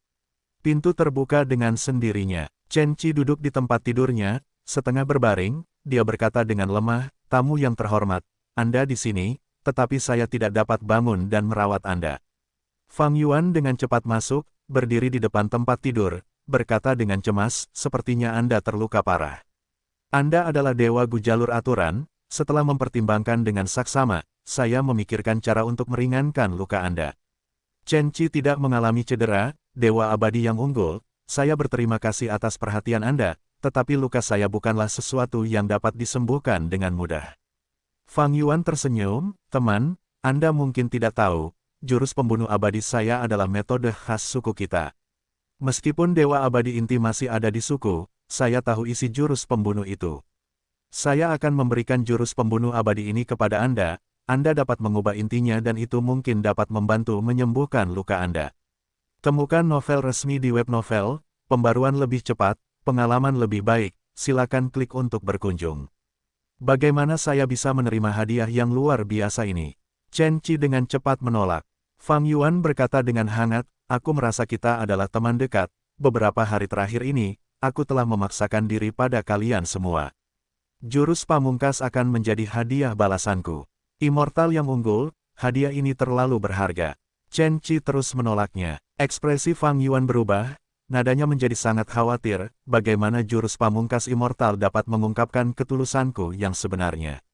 Pintu terbuka dengan sendirinya, Chen Qi duduk di tempat tidurnya, setengah berbaring, dia berkata dengan lemah, tamu yang terhormat, Anda di sini, tetapi saya tidak dapat bangun dan merawat Anda. Fang Yuan dengan cepat masuk, berdiri di depan tempat tidur, berkata dengan cemas, sepertinya Anda terluka parah. Anda adalah dewa Gu jalur aturan, setelah mempertimbangkan dengan saksama, saya memikirkan cara untuk meringankan luka Anda. Chen Qi tidak mengalami cedera, dewa abadi yang unggul, saya berterima kasih atas perhatian Anda, tetapi luka saya bukanlah sesuatu yang dapat disembuhkan dengan mudah. Fang Yuan tersenyum, teman, Anda mungkin tidak tahu, jurus pembunuh abadi saya adalah metode khas suku kita. Meskipun dewa abadi inti masih ada di suku, saya tahu isi jurus pembunuh itu. Saya akan memberikan jurus pembunuh abadi ini kepada Anda dapat mengubah intinya dan itu mungkin dapat membantu menyembuhkan luka Anda. Temukan novel resmi di web novel, pembaruan lebih cepat, pengalaman lebih baik, silakan klik untuk berkunjung. Bagaimana saya bisa menerima hadiah yang luar biasa ini? Chen Qi dengan cepat menolak. Fang Yuan berkata dengan hangat, aku merasa kita adalah teman dekat, beberapa hari terakhir ini, aku telah memaksakan diri pada kalian semua. Jurus pamungkas akan menjadi hadiah balasanku. Immortal yang unggul, hadiah ini terlalu berharga. Chen Qi terus menolaknya. Ekspresi Fang Yuan berubah, nadanya menjadi sangat khawatir, bagaimana jurus pamungkas immortal dapat mengungkapkan ketulusanku yang sebenarnya.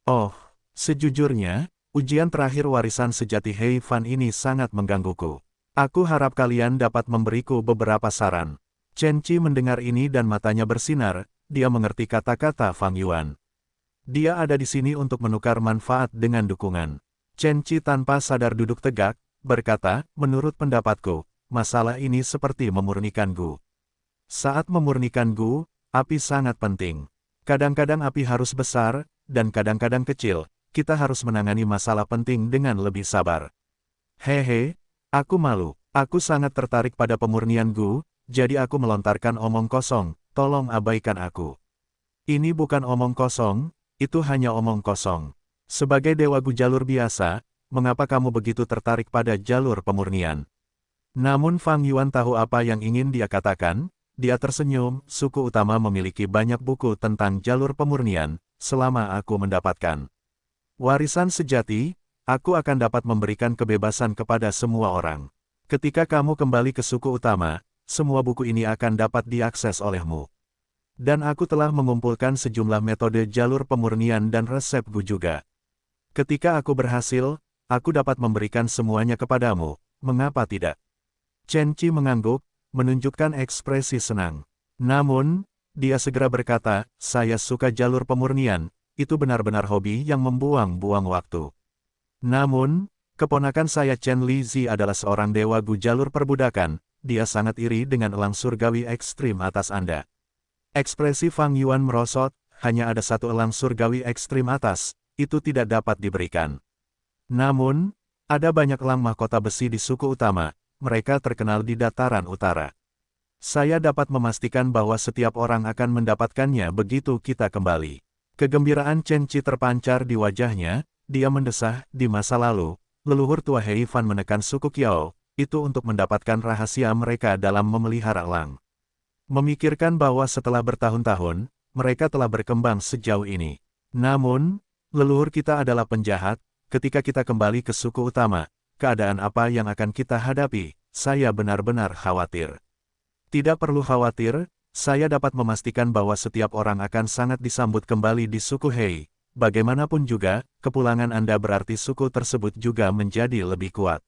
Oh, sejujurnya, ujian terakhir warisan sejati Hei Fan ini sangat menggangguku. Aku harap kalian dapat memberiku beberapa saran. Chen Qi mendengar ini dan matanya bersinar, dia mengerti kata-kata Fang Yuan. Dia ada di sini untuk menukar manfaat dengan dukungan. Chen Qi tanpa sadar duduk tegak, berkata, menurut pendapatku, masalah ini seperti memurnikan Gu. Saat memurnikan Gu, api sangat penting. Kadang-kadang api harus besar, dan kadang-kadang kecil, kita harus menangani masalah penting dengan lebih sabar. Hehe, aku malu, aku sangat tertarik pada pemurnian Gu, jadi aku melontarkan omong kosong, tolong abaikan aku. Ini bukan omong kosong, itu hanya omong kosong. Sebagai Dewa Gu jalur biasa, mengapa kamu begitu tertarik pada jalur pemurnian? Namun Fang Yuan tahu apa yang ingin dia katakan, dia tersenyum, suku utama memiliki banyak buku tentang jalur pemurnian, selama aku mendapatkan warisan sejati, aku akan dapat memberikan kebebasan kepada semua orang. Ketika kamu kembali ke suku utama, semua buku ini akan dapat diakses olehmu. Dan aku telah mengumpulkan sejumlah metode jalur pemurnian dan resep Gu juga. Ketika aku berhasil, aku dapat memberikan semuanya kepadamu, mengapa tidak? Chen Qi mengangguk, menunjukkan ekspresi senang. Namun, dia segera berkata, saya suka jalur pemurnian, itu benar-benar hobi yang membuang-buang waktu. Namun, keponakan saya Chen Lizi adalah seorang dewa Gu jalur perbudakan, dia sangat iri dengan elang surgawi ekstrim atas Anda. Ekspresi Fang Yuan merosot, hanya ada satu elang surgawi ekstrim atas, itu tidak dapat diberikan. Namun, ada banyak elang mahkota besi di suku utama, mereka terkenal di dataran utara. Saya dapat memastikan bahwa setiap orang akan mendapatkannya begitu kita kembali. Kegembiraan Chen Qi terpancar di wajahnya, dia mendesah, di masa lalu, leluhur tua Hei Fan menekan suku Qiao, itu untuk mendapatkan rahasia mereka dalam memelihara elang. Memikirkan bahwa setelah bertahun-tahun, mereka telah berkembang sejauh ini. Namun, leluhur kita adalah penjahat, ketika kita kembali ke suku utama, keadaan apa yang akan kita hadapi, saya benar-benar khawatir. Tidak perlu khawatir, saya dapat memastikan bahwa setiap orang akan sangat disambut kembali di suku Hei. Bagaimanapun juga, kepulangan Anda berarti suku tersebut juga menjadi lebih kuat.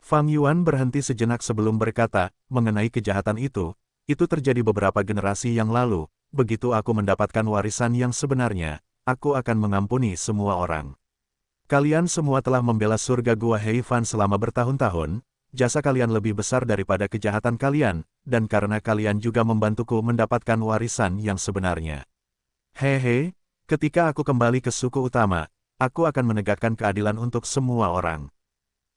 Fang Yuan berhenti sejenak sebelum berkata, mengenai kejahatan itu terjadi beberapa generasi yang lalu, begitu aku mendapatkan warisan yang sebenarnya, aku akan mengampuni semua orang. Kalian semua telah membela surga Gua Hei Fan selama bertahun-tahun, jasa kalian lebih besar daripada kejahatan kalian, dan karena kalian juga membantuku mendapatkan warisan yang sebenarnya. Hehe, ketika aku kembali ke suku utama, aku akan menegakkan keadilan untuk semua orang.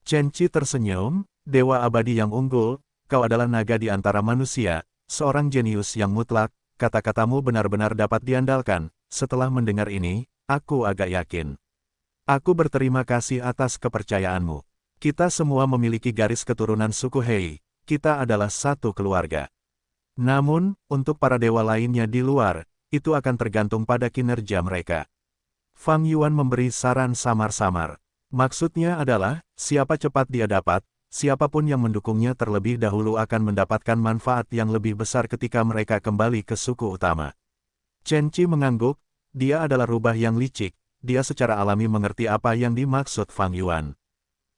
Chen Qi tersenyum, dewa abadi yang unggul, kau adalah naga di antara manusia, seorang jenius yang mutlak, kata-katamu benar-benar dapat diandalkan. Setelah mendengar ini, aku agak yakin. Aku berterima kasih atas kepercayaanmu. Kita semua memiliki garis keturunan suku Hei, kita adalah satu keluarga. Namun, untuk para dewa lainnya di luar, itu akan tergantung pada kinerja mereka. Fang Yuan memberi saran samar-samar. Maksudnya adalah, siapa cepat dia dapat, siapapun yang mendukungnya terlebih dahulu akan mendapatkan manfaat yang lebih besar ketika mereka kembali ke suku utama. Chen Qi mengangguk, dia adalah rubah yang licik, dia secara alami mengerti apa yang dimaksud Fang Yuan.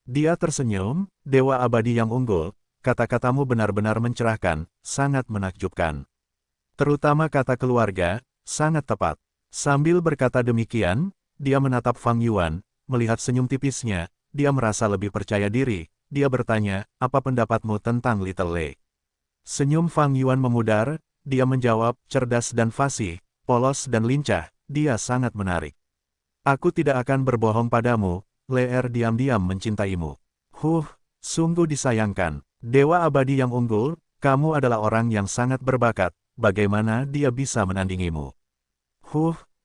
Dia tersenyum, dewa abadi yang unggul, kata-katamu benar-benar mencerahkan, sangat menakjubkan. Terutama kata keluarga, sangat tepat. Sambil berkata demikian, dia menatap Fang Yuan, melihat senyum tipisnya, dia merasa lebih percaya diri, dia bertanya, apa pendapatmu tentang Little Lei? Senyum Fang Yuan memudar, dia menjawab, cerdas dan fasih, polos dan lincah, dia sangat menarik. Aku tidak akan berbohong padamu, Leer diam-diam mencintaimu. Sungguh disayangkan, dewa abadi yang unggul, kamu adalah orang yang sangat berbakat, bagaimana dia bisa menandingimu?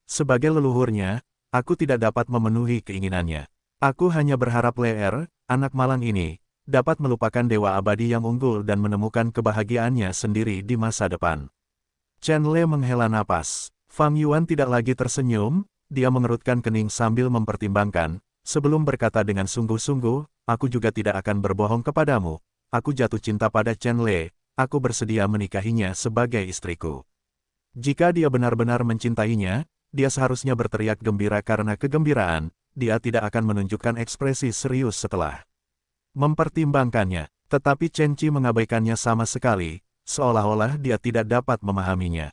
Sebagai leluhurnya, aku tidak dapat memenuhi keinginannya. Aku hanya berharap Leer, anak malang ini, dapat melupakan dewa abadi yang unggul dan menemukan kebahagiaannya sendiri di masa depan. Chen Le menghela napas. Fang Yuan tidak lagi tersenyum, dia mengerutkan kening sambil mempertimbangkan, sebelum berkata dengan sungguh-sungguh, aku juga tidak akan berbohong kepadamu. Aku jatuh cinta pada Chen Le, aku bersedia menikahinya sebagai istriku. Jika dia benar-benar mencintainya, dia seharusnya berteriak gembira karena kegembiraan, dia tidak akan menunjukkan ekspresi serius setelah mempertimbangkannya. Tetapi Chen Qi mengabaikannya sama sekali, seolah-olah dia tidak dapat memahaminya.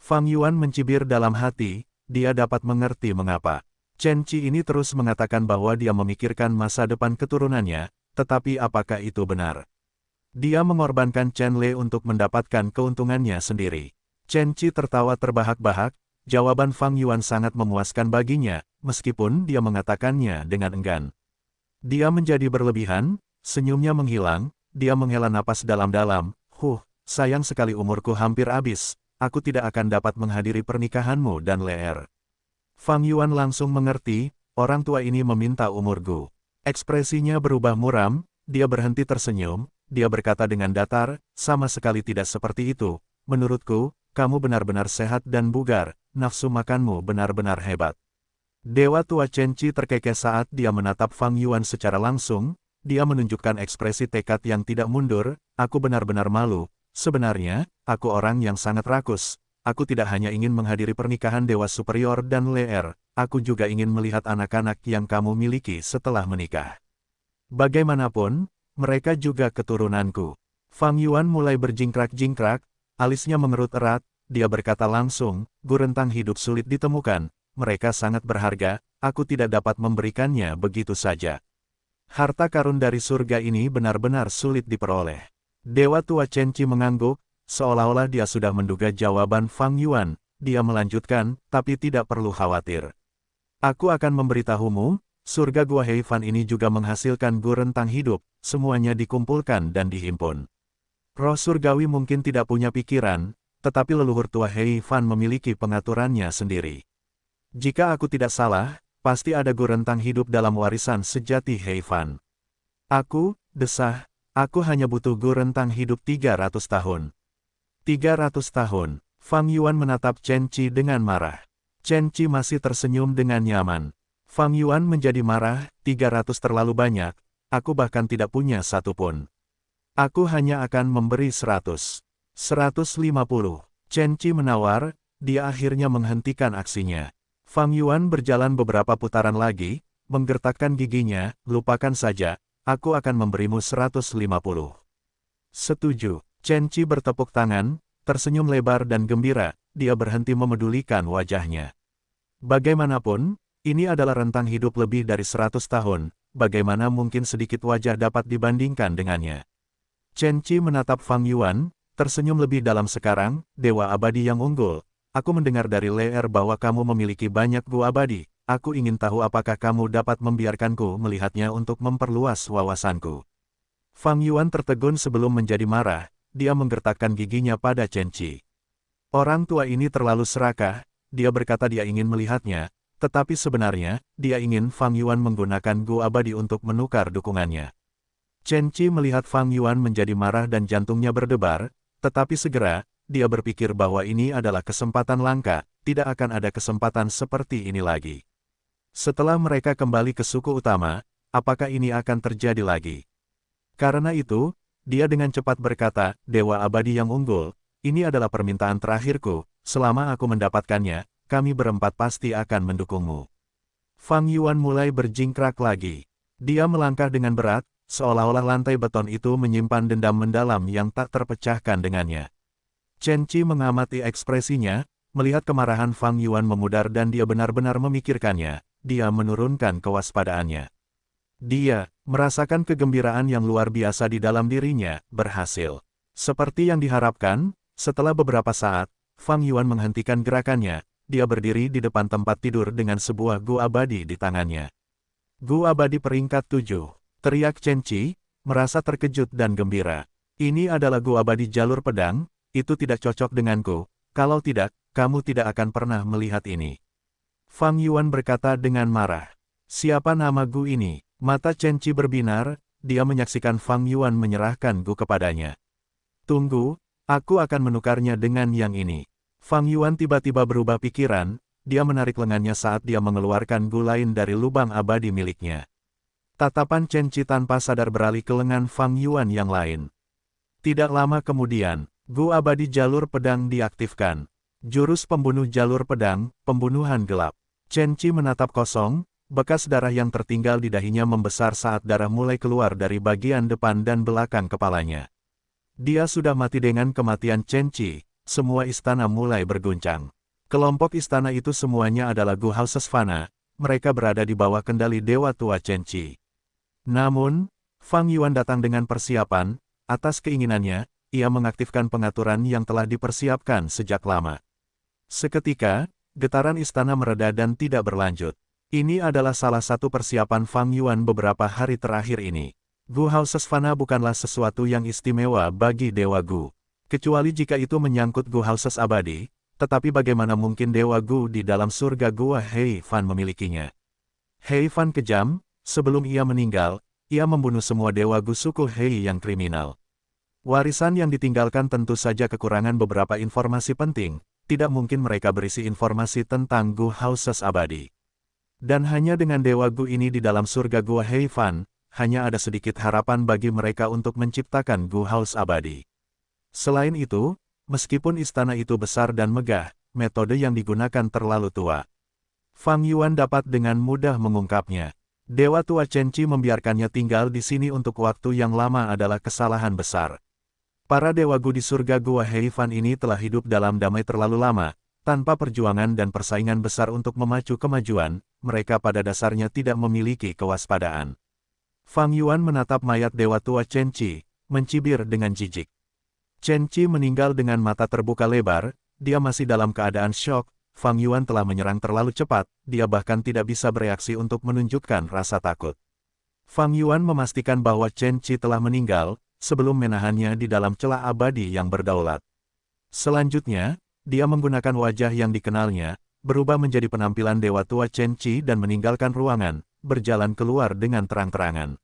Fang Yuan mencibir dalam hati, dia dapat mengerti mengapa. Chen Qi ini terus mengatakan bahwa dia memikirkan masa depan keturunannya, tetapi apakah itu benar? Dia mengorbankan Chen Le untuk mendapatkan keuntungannya sendiri. Chen Qi tertawa terbahak-bahak, jawaban Fang Yuan sangat memuaskan baginya, meskipun dia mengatakannya dengan enggan. Dia menjadi berlebihan, senyumnya menghilang, dia menghela napas dalam-dalam, sayang sekali umurku hampir habis, aku tidak akan dapat menghadiri pernikahanmu dan Leer. Fang Yuan langsung mengerti, orang tua ini meminta umurku. Ekspresinya berubah muram, dia berhenti tersenyum, dia berkata dengan datar, sama sekali tidak seperti itu, menurutku, kamu benar-benar sehat dan bugar, nafsu makanmu benar-benar hebat. Dewa tua Chen Qi terkekeh saat dia menatap Fang Yuan secara langsung, dia menunjukkan ekspresi tekad yang tidak mundur, aku benar-benar malu, sebenarnya, aku orang yang sangat rakus, aku tidak hanya ingin menghadiri pernikahan Dewa Superior dan Leer, aku juga ingin melihat anak-anak yang kamu miliki setelah menikah. Bagaimanapun, mereka juga keturunanku. Fang Yuan mulai berjingkrak-jingkrak, alisnya mengerut erat, dia berkata langsung, gurentang hidup sulit ditemukan, mereka sangat berharga, aku tidak dapat memberikannya begitu saja. Harta karun dari surga ini benar-benar sulit diperoleh. Dewa tua Chen Qi mengangguk, seolah-olah dia sudah menduga jawaban Fang Yuan, dia melanjutkan, tapi tidak perlu khawatir. Aku akan memberitahumu, surga Gua Heifan ini juga menghasilkan gurentang hidup, semuanya dikumpulkan dan dihimpun. Roh surgawi mungkin tidak punya pikiran, tetapi leluhur tua Heifan memiliki pengaturannya sendiri. Jika aku tidak salah, pasti ada gurentang hidup dalam warisan sejati Heifan. Aku, desah, aku hanya butuh gurentang hidup 300 tahun. 300 tahun, Fang Yuan menatap Chen Qi dengan marah. Chen Qi masih tersenyum dengan nyaman. Fang Yuan menjadi marah, 300 terlalu banyak, aku bahkan tidak punya satu pun. Aku hanya akan memberi 100. 150. Chen Qi menawar, dia akhirnya menghentikan aksinya. Fang Yuan berjalan beberapa putaran lagi, menggertakkan giginya, lupakan saja, aku akan memberimu 150. Setuju. Chen Qi bertepuk tangan, tersenyum lebar dan gembira, dia berhenti memedulikan wajahnya. Bagaimanapun, ini adalah rentang hidup lebih dari 100 tahun, bagaimana mungkin sedikit wajah dapat dibandingkan dengannya. Chen Qi menatap Fang Yuan, tersenyum lebih dalam sekarang, Dewa Abadi yang unggul. Aku mendengar dari Leer bahwa kamu memiliki banyak gua abadi, aku ingin tahu apakah kamu dapat membiarkanku melihatnya untuk memperluas wawasanku. Fang Yuan tertegun sebelum menjadi marah, dia menggertakkan giginya pada Chen Qi. Orang tua ini terlalu serakah, dia berkata dia ingin melihatnya, tetapi sebenarnya, dia ingin Fang Yuan menggunakan gua abadi untuk menukar dukungannya. Chen Qi melihat Fang Yuan menjadi marah dan jantungnya berdebar, tetapi segera, dia berpikir bahwa ini adalah kesempatan langka, tidak akan ada kesempatan seperti ini lagi. Setelah mereka kembali ke suku utama, apakah ini akan terjadi lagi? Karena itu, dia dengan cepat berkata, Dewa Abadi yang unggul, ini adalah permintaan terakhirku, selama aku mendapatkannya, kami berempat pasti akan mendukungmu. Fang Yuan mulai berjingkrak lagi. Dia melangkah dengan berat, seolah-olah lantai beton itu menyimpan dendam mendalam yang tak terpecahkan dengannya. Chen Qi mengamati ekspresinya, melihat kemarahan Fang Yuan memudar dan dia benar-benar memikirkannya, dia menurunkan kewaspadaannya. Dia merasakan kegembiraan yang luar biasa di dalam dirinya, berhasil. Seperti yang diharapkan, setelah beberapa saat, Fang Yuan menghentikan gerakannya, dia berdiri di depan tempat tidur dengan sebuah gua abadi di tangannya. Gua abadi peringkat 7, teriak Chen Qi, merasa terkejut dan gembira. Ini adalah gua abadi jalur pedang, itu tidak cocok denganku, kalau tidak, kamu tidak akan pernah melihat ini. Fang Yuan berkata dengan marah. Siapa nama Gu ini? Mata Chen Qi berbinar, dia menyaksikan Fang Yuan menyerahkan Gu kepadanya. Tunggu, Aku akan menukarnya dengan yang ini. Fang Yuan tiba-tiba berubah pikiran, dia menarik lengannya saat dia mengeluarkan gu lain dari lubang abadi miliknya. Tatapan Chen Qi tanpa sadar beralih ke lengan Fang Yuan yang lain. Tidak lama kemudian, gu abadi jalur pedang diaktifkan. Jurus pembunuh jalur pedang, pembunuhan gelap. Chen Qi menatap kosong, bekas darah yang tertinggal di dahinya membesar saat darah mulai keluar dari bagian depan dan belakang kepalanya. Dia sudah mati dengan kematian Chen Qi, semua istana mulai berguncang. Kelompok istana itu semuanya adalah Gu Houses Fana, mereka berada di bawah kendali Dewa Tua Chen Qi. Namun, Fang Yuan datang dengan persiapan, atas keinginannya, ia mengaktifkan pengaturan yang telah dipersiapkan sejak lama. Seketika, getaran istana mereda dan tidak berlanjut. Ini adalah salah satu persiapan Fang Yuan beberapa hari terakhir ini. Gu Houses Fana bukanlah sesuatu yang istimewa bagi Dewa Gu. Kecuali jika itu menyangkut Gu Houses abadi, tetapi bagaimana mungkin Dewa Gu di dalam surga Gua Hei Fan memilikinya? Hei Fan kejam, sebelum ia meninggal, ia membunuh semua Dewa Gu suku Hei yang kriminal. Warisan yang ditinggalkan tentu saja kekurangan beberapa informasi penting, tidak mungkin mereka berisi informasi tentang Gu Houses abadi. Dan hanya dengan Dewa Gu ini di dalam surga Gua Hei Fan, hanya ada sedikit harapan bagi mereka untuk menciptakan Gu House abadi. Selain itu, meskipun istana itu besar dan megah, metode yang digunakan terlalu tua. Fang Yuan dapat dengan mudah mengungkapnya. Dewa Tua Chen Qi membiarkannya tinggal di sini untuk waktu yang lama adalah kesalahan besar. Para Dewa Gu di surga Gua Hei Fan ini telah hidup dalam damai terlalu lama, tanpa perjuangan dan persaingan besar untuk memacu kemajuan, mereka pada dasarnya tidak memiliki kewaspadaan. Fang Yuan menatap mayat Dewa Tua Chen Qi, mencibir dengan jijik. Chen Qi meninggal dengan mata terbuka lebar, dia masih dalam keadaan syok, Fang Yuan telah menyerang terlalu cepat, dia bahkan tidak bisa bereaksi untuk menunjukkan rasa takut. Fang Yuan memastikan bahwa Chen Qi telah meninggal, sebelum menahannya di dalam celah abadi yang berdaulat. Selanjutnya, dia menggunakan wajah yang dikenalnya, berubah menjadi penampilan Dewa Tua Chen Qi dan meninggalkan ruangan, berjalan keluar dengan terang-terangan.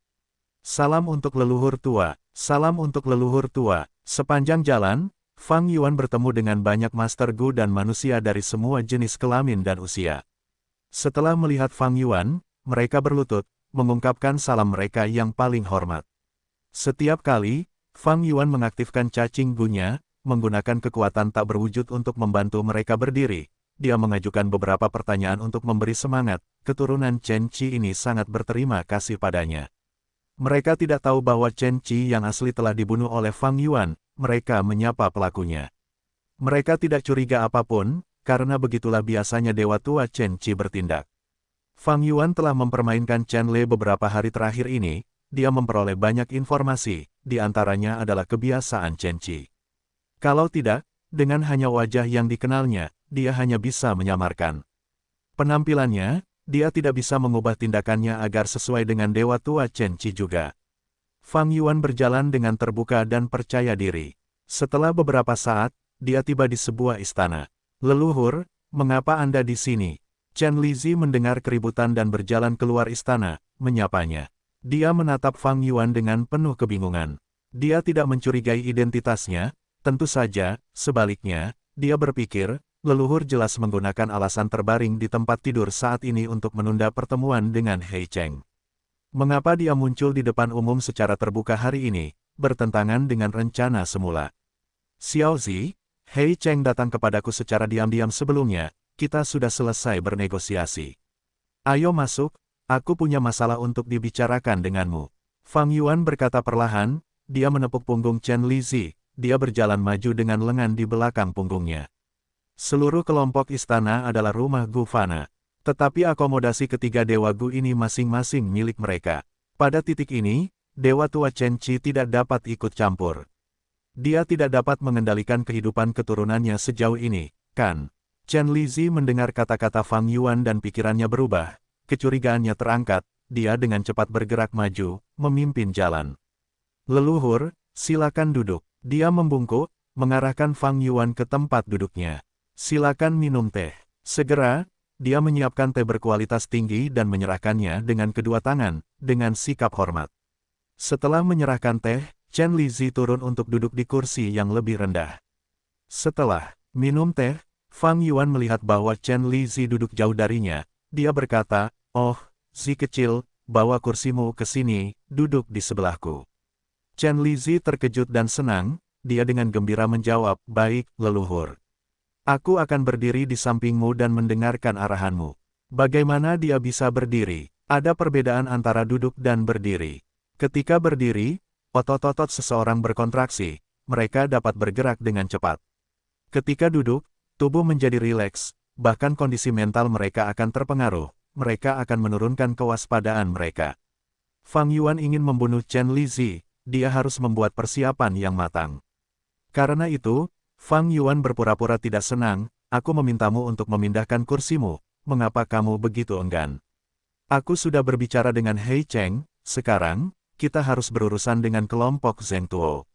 Salam untuk leluhur tua, salam untuk leluhur tua. Sepanjang jalan, Fang Yuan bertemu dengan banyak Master Gu dan manusia dari semua jenis kelamin dan usia. Setelah melihat Fang Yuan, mereka berlutut, mengungkapkan salam mereka yang paling hormat. Setiap kali, Fang Yuan mengaktifkan cacing Gu-nya, menggunakan kekuatan tak berwujud untuk membantu mereka berdiri. Dia mengajukan beberapa pertanyaan untuk memberi semangat, keturunan Chen Qi ini sangat berterima kasih padanya. Mereka tidak tahu bahwa Chen Qi yang asli telah dibunuh oleh Fang Yuan, mereka menyapa pelakunya. Mereka tidak curiga apapun, karena begitulah biasanya Dewa Tua Chen Qi bertindak. Fang Yuan telah mempermainkan Chen Lei beberapa hari terakhir ini, dia memperoleh banyak informasi, di antaranya adalah kebiasaan Chen Qi. Kalau tidak, dengan hanya wajah yang dikenalnya, dia hanya bisa menyamarkan penampilannya, dia tidak bisa mengubah tindakannya agar sesuai dengan Dewa Tua Chen Qi juga. Fang Yuan berjalan dengan terbuka dan percaya diri. Setelah beberapa saat, dia tiba di sebuah istana. Leluhur, mengapa Anda di sini? Chen Lizi mendengar keributan dan berjalan keluar istana, menyapanya. Dia menatap Fang Yuan dengan penuh kebingungan. Dia tidak mencurigai identitasnya, tentu saja, sebaliknya, dia berpikir, leluhur jelas menggunakan alasan terbaring di tempat tidur saat ini untuk menunda pertemuan dengan Hei Cheng. Mengapa dia muncul di depan umum secara terbuka hari ini, bertentangan dengan rencana semula? Xiao Zi, Hei Cheng datang kepadaku secara diam-diam sebelumnya, kita sudah selesai bernegosiasi. Ayo masuk, aku punya masalah untuk dibicarakan denganmu. Fang Yuan berkata perlahan, dia menepuk punggung Chen Lizi, dia berjalan maju dengan lengan di belakang punggungnya. Seluruh kelompok istana adalah rumah Gu Fana. Tetapi akomodasi ketiga Dewa Gu ini masing-masing milik mereka. Pada titik ini, Dewa Tua Chen Qi tidak dapat ikut campur. Dia tidak dapat mengendalikan kehidupan keturunannya sejauh ini, kan? Chen Lizi mendengar kata-kata Fang Yuan dan pikirannya berubah. Kecurigaannya terangkat, dia dengan cepat bergerak maju, memimpin jalan. Leluhur, silakan duduk. Dia membungkuk, mengarahkan Fang Yuan ke tempat duduknya. Silakan minum teh. Segera, dia menyiapkan teh berkualitas tinggi dan menyerahkannya dengan kedua tangan, dengan sikap hormat. Setelah menyerahkan teh, Chen Lizi turun untuk duduk di kursi yang lebih rendah. Setelah minum teh, Fang Yuan melihat bahwa Chen Lizi duduk jauh darinya. Dia berkata, "Oh, Zi kecil, bawa kursimu ke sini, duduk di sebelahku." Chen Lizi terkejut dan senang, dia dengan gembira menjawab, "Baik, leluhur. Aku akan berdiri di sampingmu dan mendengarkan arahanmu." Bagaimana dia bisa berdiri? Ada perbedaan antara duduk dan berdiri. Ketika berdiri, otot-otot seseorang berkontraksi, mereka dapat bergerak dengan cepat. Ketika duduk, tubuh menjadi rileks, bahkan kondisi mental mereka akan terpengaruh, mereka akan menurunkan kewaspadaan mereka. Fang Yuan ingin membunuh Chen Lizi, dia harus membuat persiapan yang matang. Karena itu, Fang Yuan berpura-pura tidak senang, "Aku memintamu untuk memindahkan kursimu, mengapa kamu begitu enggan? Aku sudah berbicara dengan Hei Cheng, sekarang, kita harus berurusan dengan kelompok Zheng Tuo.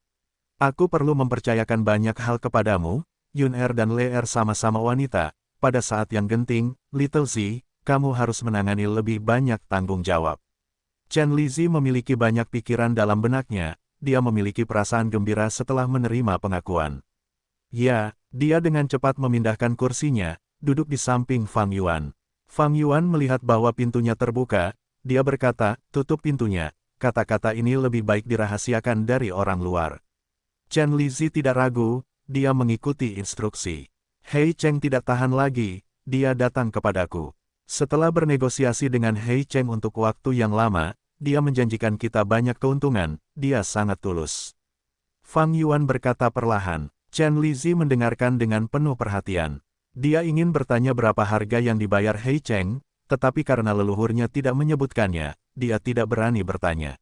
Aku perlu mempercayakan banyak hal kepadamu." Yun Er dan Le Er sama-sama wanita, pada saat yang genting, "Little Z, kamu harus menangani lebih banyak tanggung jawab." Chen Lizi memiliki banyak pikiran dalam benaknya, dia memiliki perasaan gembira setelah menerima pengakuan. Ya, dia dengan cepat memindahkan kursinya, duduk di samping Fang Yuan. Fang Yuan melihat bahwa pintunya terbuka, dia berkata, "Tutup pintunya, kata-kata ini lebih baik dirahasiakan dari orang luar." Chen Lizi tidak ragu, dia mengikuti instruksi. Hei Cheng tidak tahan lagi, dia datang kepadaku. Setelah bernegosiasi dengan Hei Cheng untuk waktu yang lama, dia menjanjikan kita banyak keuntungan, dia sangat tulus. Fang Yuan berkata perlahan. Chen Lizi mendengarkan dengan penuh perhatian. Dia ingin bertanya berapa harga yang dibayar Hei Cheng, tetapi karena leluhurnya tidak menyebutkannya, dia tidak berani bertanya.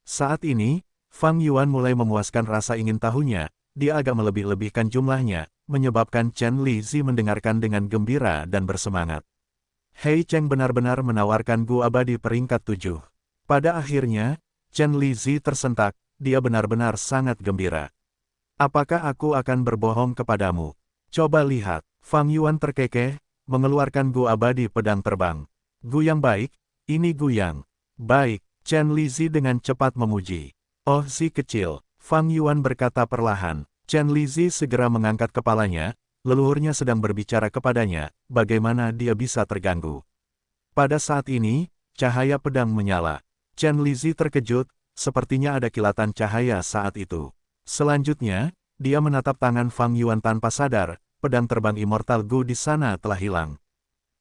Saat ini, Fang Yuan mulai memuaskan rasa ingin tahunya, dia agak melebih-lebihkan jumlahnya, menyebabkan Chen Lizi mendengarkan dengan gembira dan bersemangat. Hei Cheng benar-benar menawarkan Gu abadi peringkat 7. Pada akhirnya, Chen Lizi tersentak, dia benar-benar sangat gembira. "Apakah aku akan berbohong kepadamu? Coba lihat." Fang Yuan terkekeh, mengeluarkan Gu abadi pedang terbang. "Gu yang baik, ini Gu yang baik." Chen Lizi dengan cepat memuji. "Oh si kecil," Fang Yuan berkata perlahan. Chen Lizi segera mengangkat kepalanya, leluhurnya sedang berbicara kepadanya, bagaimana dia bisa terganggu. Pada saat ini, cahaya pedang menyala. Chen Lizi terkejut, sepertinya ada kilatan cahaya saat itu. Selanjutnya, dia menatap tangan Fang Yuan tanpa sadar, pedang terbang immortal Gu di sana telah hilang.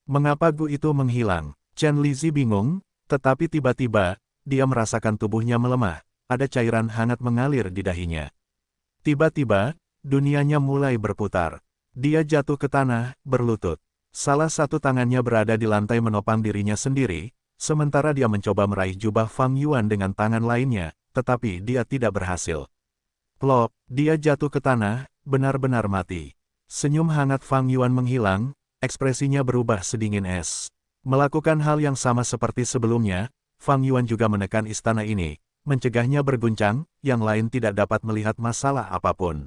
Mengapa Gu itu menghilang? Chen Lizi bingung, tetapi tiba-tiba, dia merasakan tubuhnya melemah, ada cairan hangat mengalir di dahinya. Tiba-tiba, dunianya mulai berputar. Dia jatuh ke tanah, berlutut. Salah satu tangannya berada di lantai menopang dirinya sendiri, sementara dia mencoba meraih jubah Fang Yuan dengan tangan lainnya, tetapi dia tidak berhasil. Plop, dia jatuh ke tanah, benar-benar mati. Senyum hangat Fang Yuan menghilang, ekspresinya berubah sedingin es. Melakukan hal yang sama seperti sebelumnya, Fang Yuan juga menekan istana ini, mencegahnya berguncang, yang lain tidak dapat melihat masalah apapun.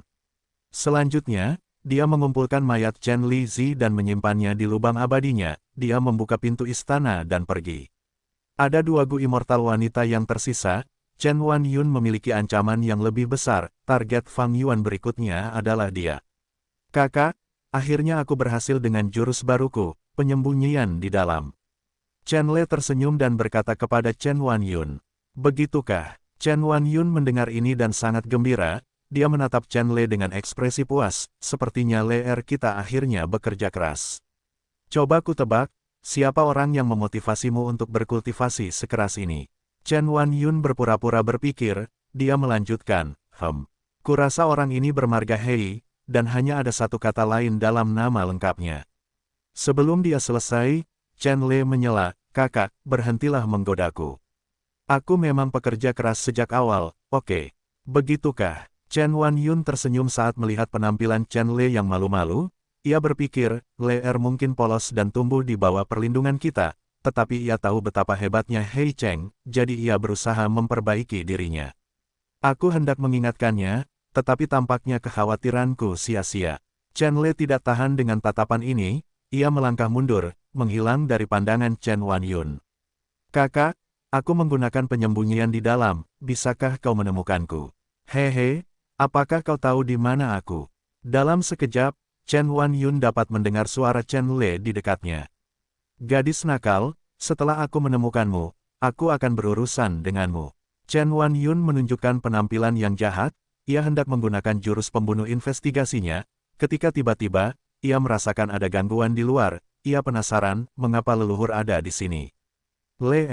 Selanjutnya, dia mengumpulkan mayat Chen Lizi dan menyimpannya di lubang abadinya, dia membuka pintu istana dan pergi. Ada 2 Gu immortal wanita yang tersisa, Chen Wanyun memiliki ancaman yang lebih besar, target Fang Yuan berikutnya adalah dia. "Kakak, akhirnya aku berhasil dengan jurus baruku, penyembunyian di dalam." Chen Le tersenyum dan berkata kepada Chen Wanyun. "Begitukah?" Chen Wanyun mendengar ini dan sangat gembira, dia menatap Chen Le dengan ekspresi puas, sepertinya Le Er kita akhirnya bekerja keras. "Coba ku tebak, siapa orang yang memotivasimu untuk berkultivasi sekeras ini?" Chen Wanyun berpura-pura berpikir, dia melanjutkan, "Kurasa orang ini bermarga Hei, dan hanya ada satu kata lain dalam nama lengkapnya." Sebelum dia selesai, Chen Le menyela, "Kakak, berhentilah menggodaku. Aku memang pekerja keras sejak awal, oke. Begitukah?" Chen Wanyun tersenyum saat melihat penampilan Chen Le yang malu-malu, ia berpikir, Le Er mungkin polos dan tumbuh di bawah perlindungan kita, tetapi ia tahu betapa hebatnya Hei Cheng, jadi ia berusaha memperbaiki dirinya. "Aku hendak mengingatkannya, tetapi tampaknya kekhawatiranku sia-sia." Chen Le tidak tahan dengan tatapan ini, ia melangkah mundur, menghilang dari pandangan Chen Wanyun. "Kakak, aku menggunakan penyembunyian di dalam, bisakah kau menemukanku?" Hehe, apakah kau tahu di mana aku? Dalam sekejap, Chen Wanyun dapat mendengar suara Chen Le di dekatnya. Gadis nakal, setelah aku menemukanmu, aku akan berurusan denganmu. Chen Wanyun menunjukkan penampilan yang jahat, ia hendak menggunakan jurus pembunuh investigasinya, ketika tiba-tiba, ia merasakan ada gangguan di luar, ia penasaran mengapa leluhur ada di sini. Le,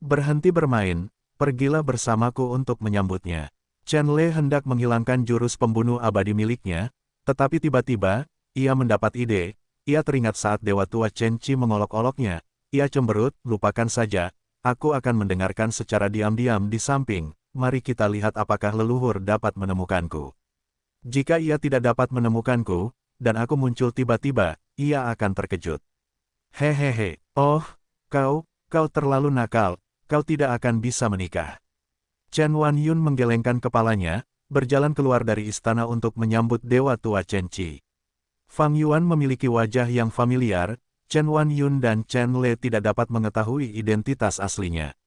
berhenti bermain, pergilah bersamaku untuk menyambutnya. Chen Le hendak menghilangkan jurus pembunuh abadi miliknya, tetapi tiba-tiba, ia mendapat ide, ia teringat saat Dewa Tua Chen Qi mengolok-oloknya, ia cemberut, lupakan saja, aku akan mendengarkan secara diam-diam di samping, mari kita lihat apakah leluhur dapat menemukanku. Jika ia tidak dapat menemukanku, dan aku muncul tiba-tiba, ia akan terkejut. Hehehe, oh, kau terlalu nakal, kau tidak akan bisa menikah. Chen Wanyun menggelengkan kepalanya, berjalan keluar dari istana untuk menyambut Dewa Tua Chen Qi. Fang Yuan memiliki wajah yang familiar, Chen Wanyun dan Chen Le tidak dapat mengetahui identitas aslinya.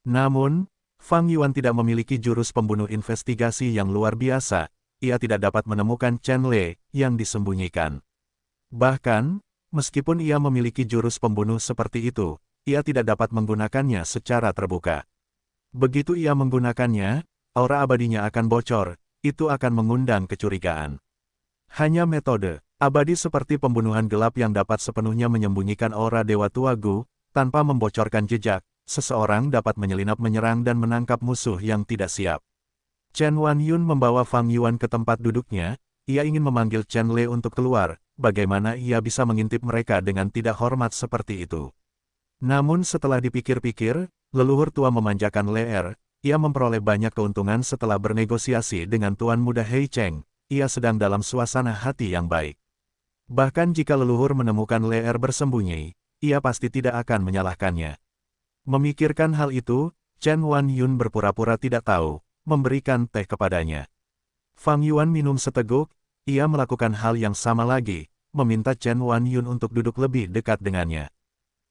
Namun, Fang Yuan tidak memiliki jurus pembunuh investigasi yang luar biasa, ia tidak dapat menemukan Chen Le yang disembunyikan. Bahkan, meskipun ia memiliki jurus pembunuh seperti itu, ia tidak dapat menggunakannya secara terbuka. Begitu ia menggunakannya, aura abadinya akan bocor, itu akan mengundang kecurigaan. Hanya metode abadi seperti pembunuhan gelap yang dapat sepenuhnya menyembunyikan aura Dewa Tua Gu, tanpa membocorkan jejak, seseorang dapat menyelinap menyerang dan menangkap musuh yang tidak siap. Chen Wanyun membawa Fang Yuan ke tempat duduknya, ia ingin memanggil Chen Le untuk keluar, bagaimana ia bisa mengintip mereka dengan tidak hormat seperti itu. Namun setelah dipikir-pikir, leluhur tua memanjakan Le, ia memperoleh banyak keuntungan setelah bernegosiasi dengan Tuan Muda Hei Cheng, ia sedang dalam suasana hati yang baik. Bahkan jika leluhur menemukan Le bersembunyi, ia pasti tidak akan menyalahkannya. Memikirkan hal itu, Chen Wanyun berpura-pura tidak tahu, memberikan teh kepadanya. Fang Yuan minum seteguk, ia melakukan hal yang sama lagi, meminta Chen Wanyun untuk duduk lebih dekat dengannya.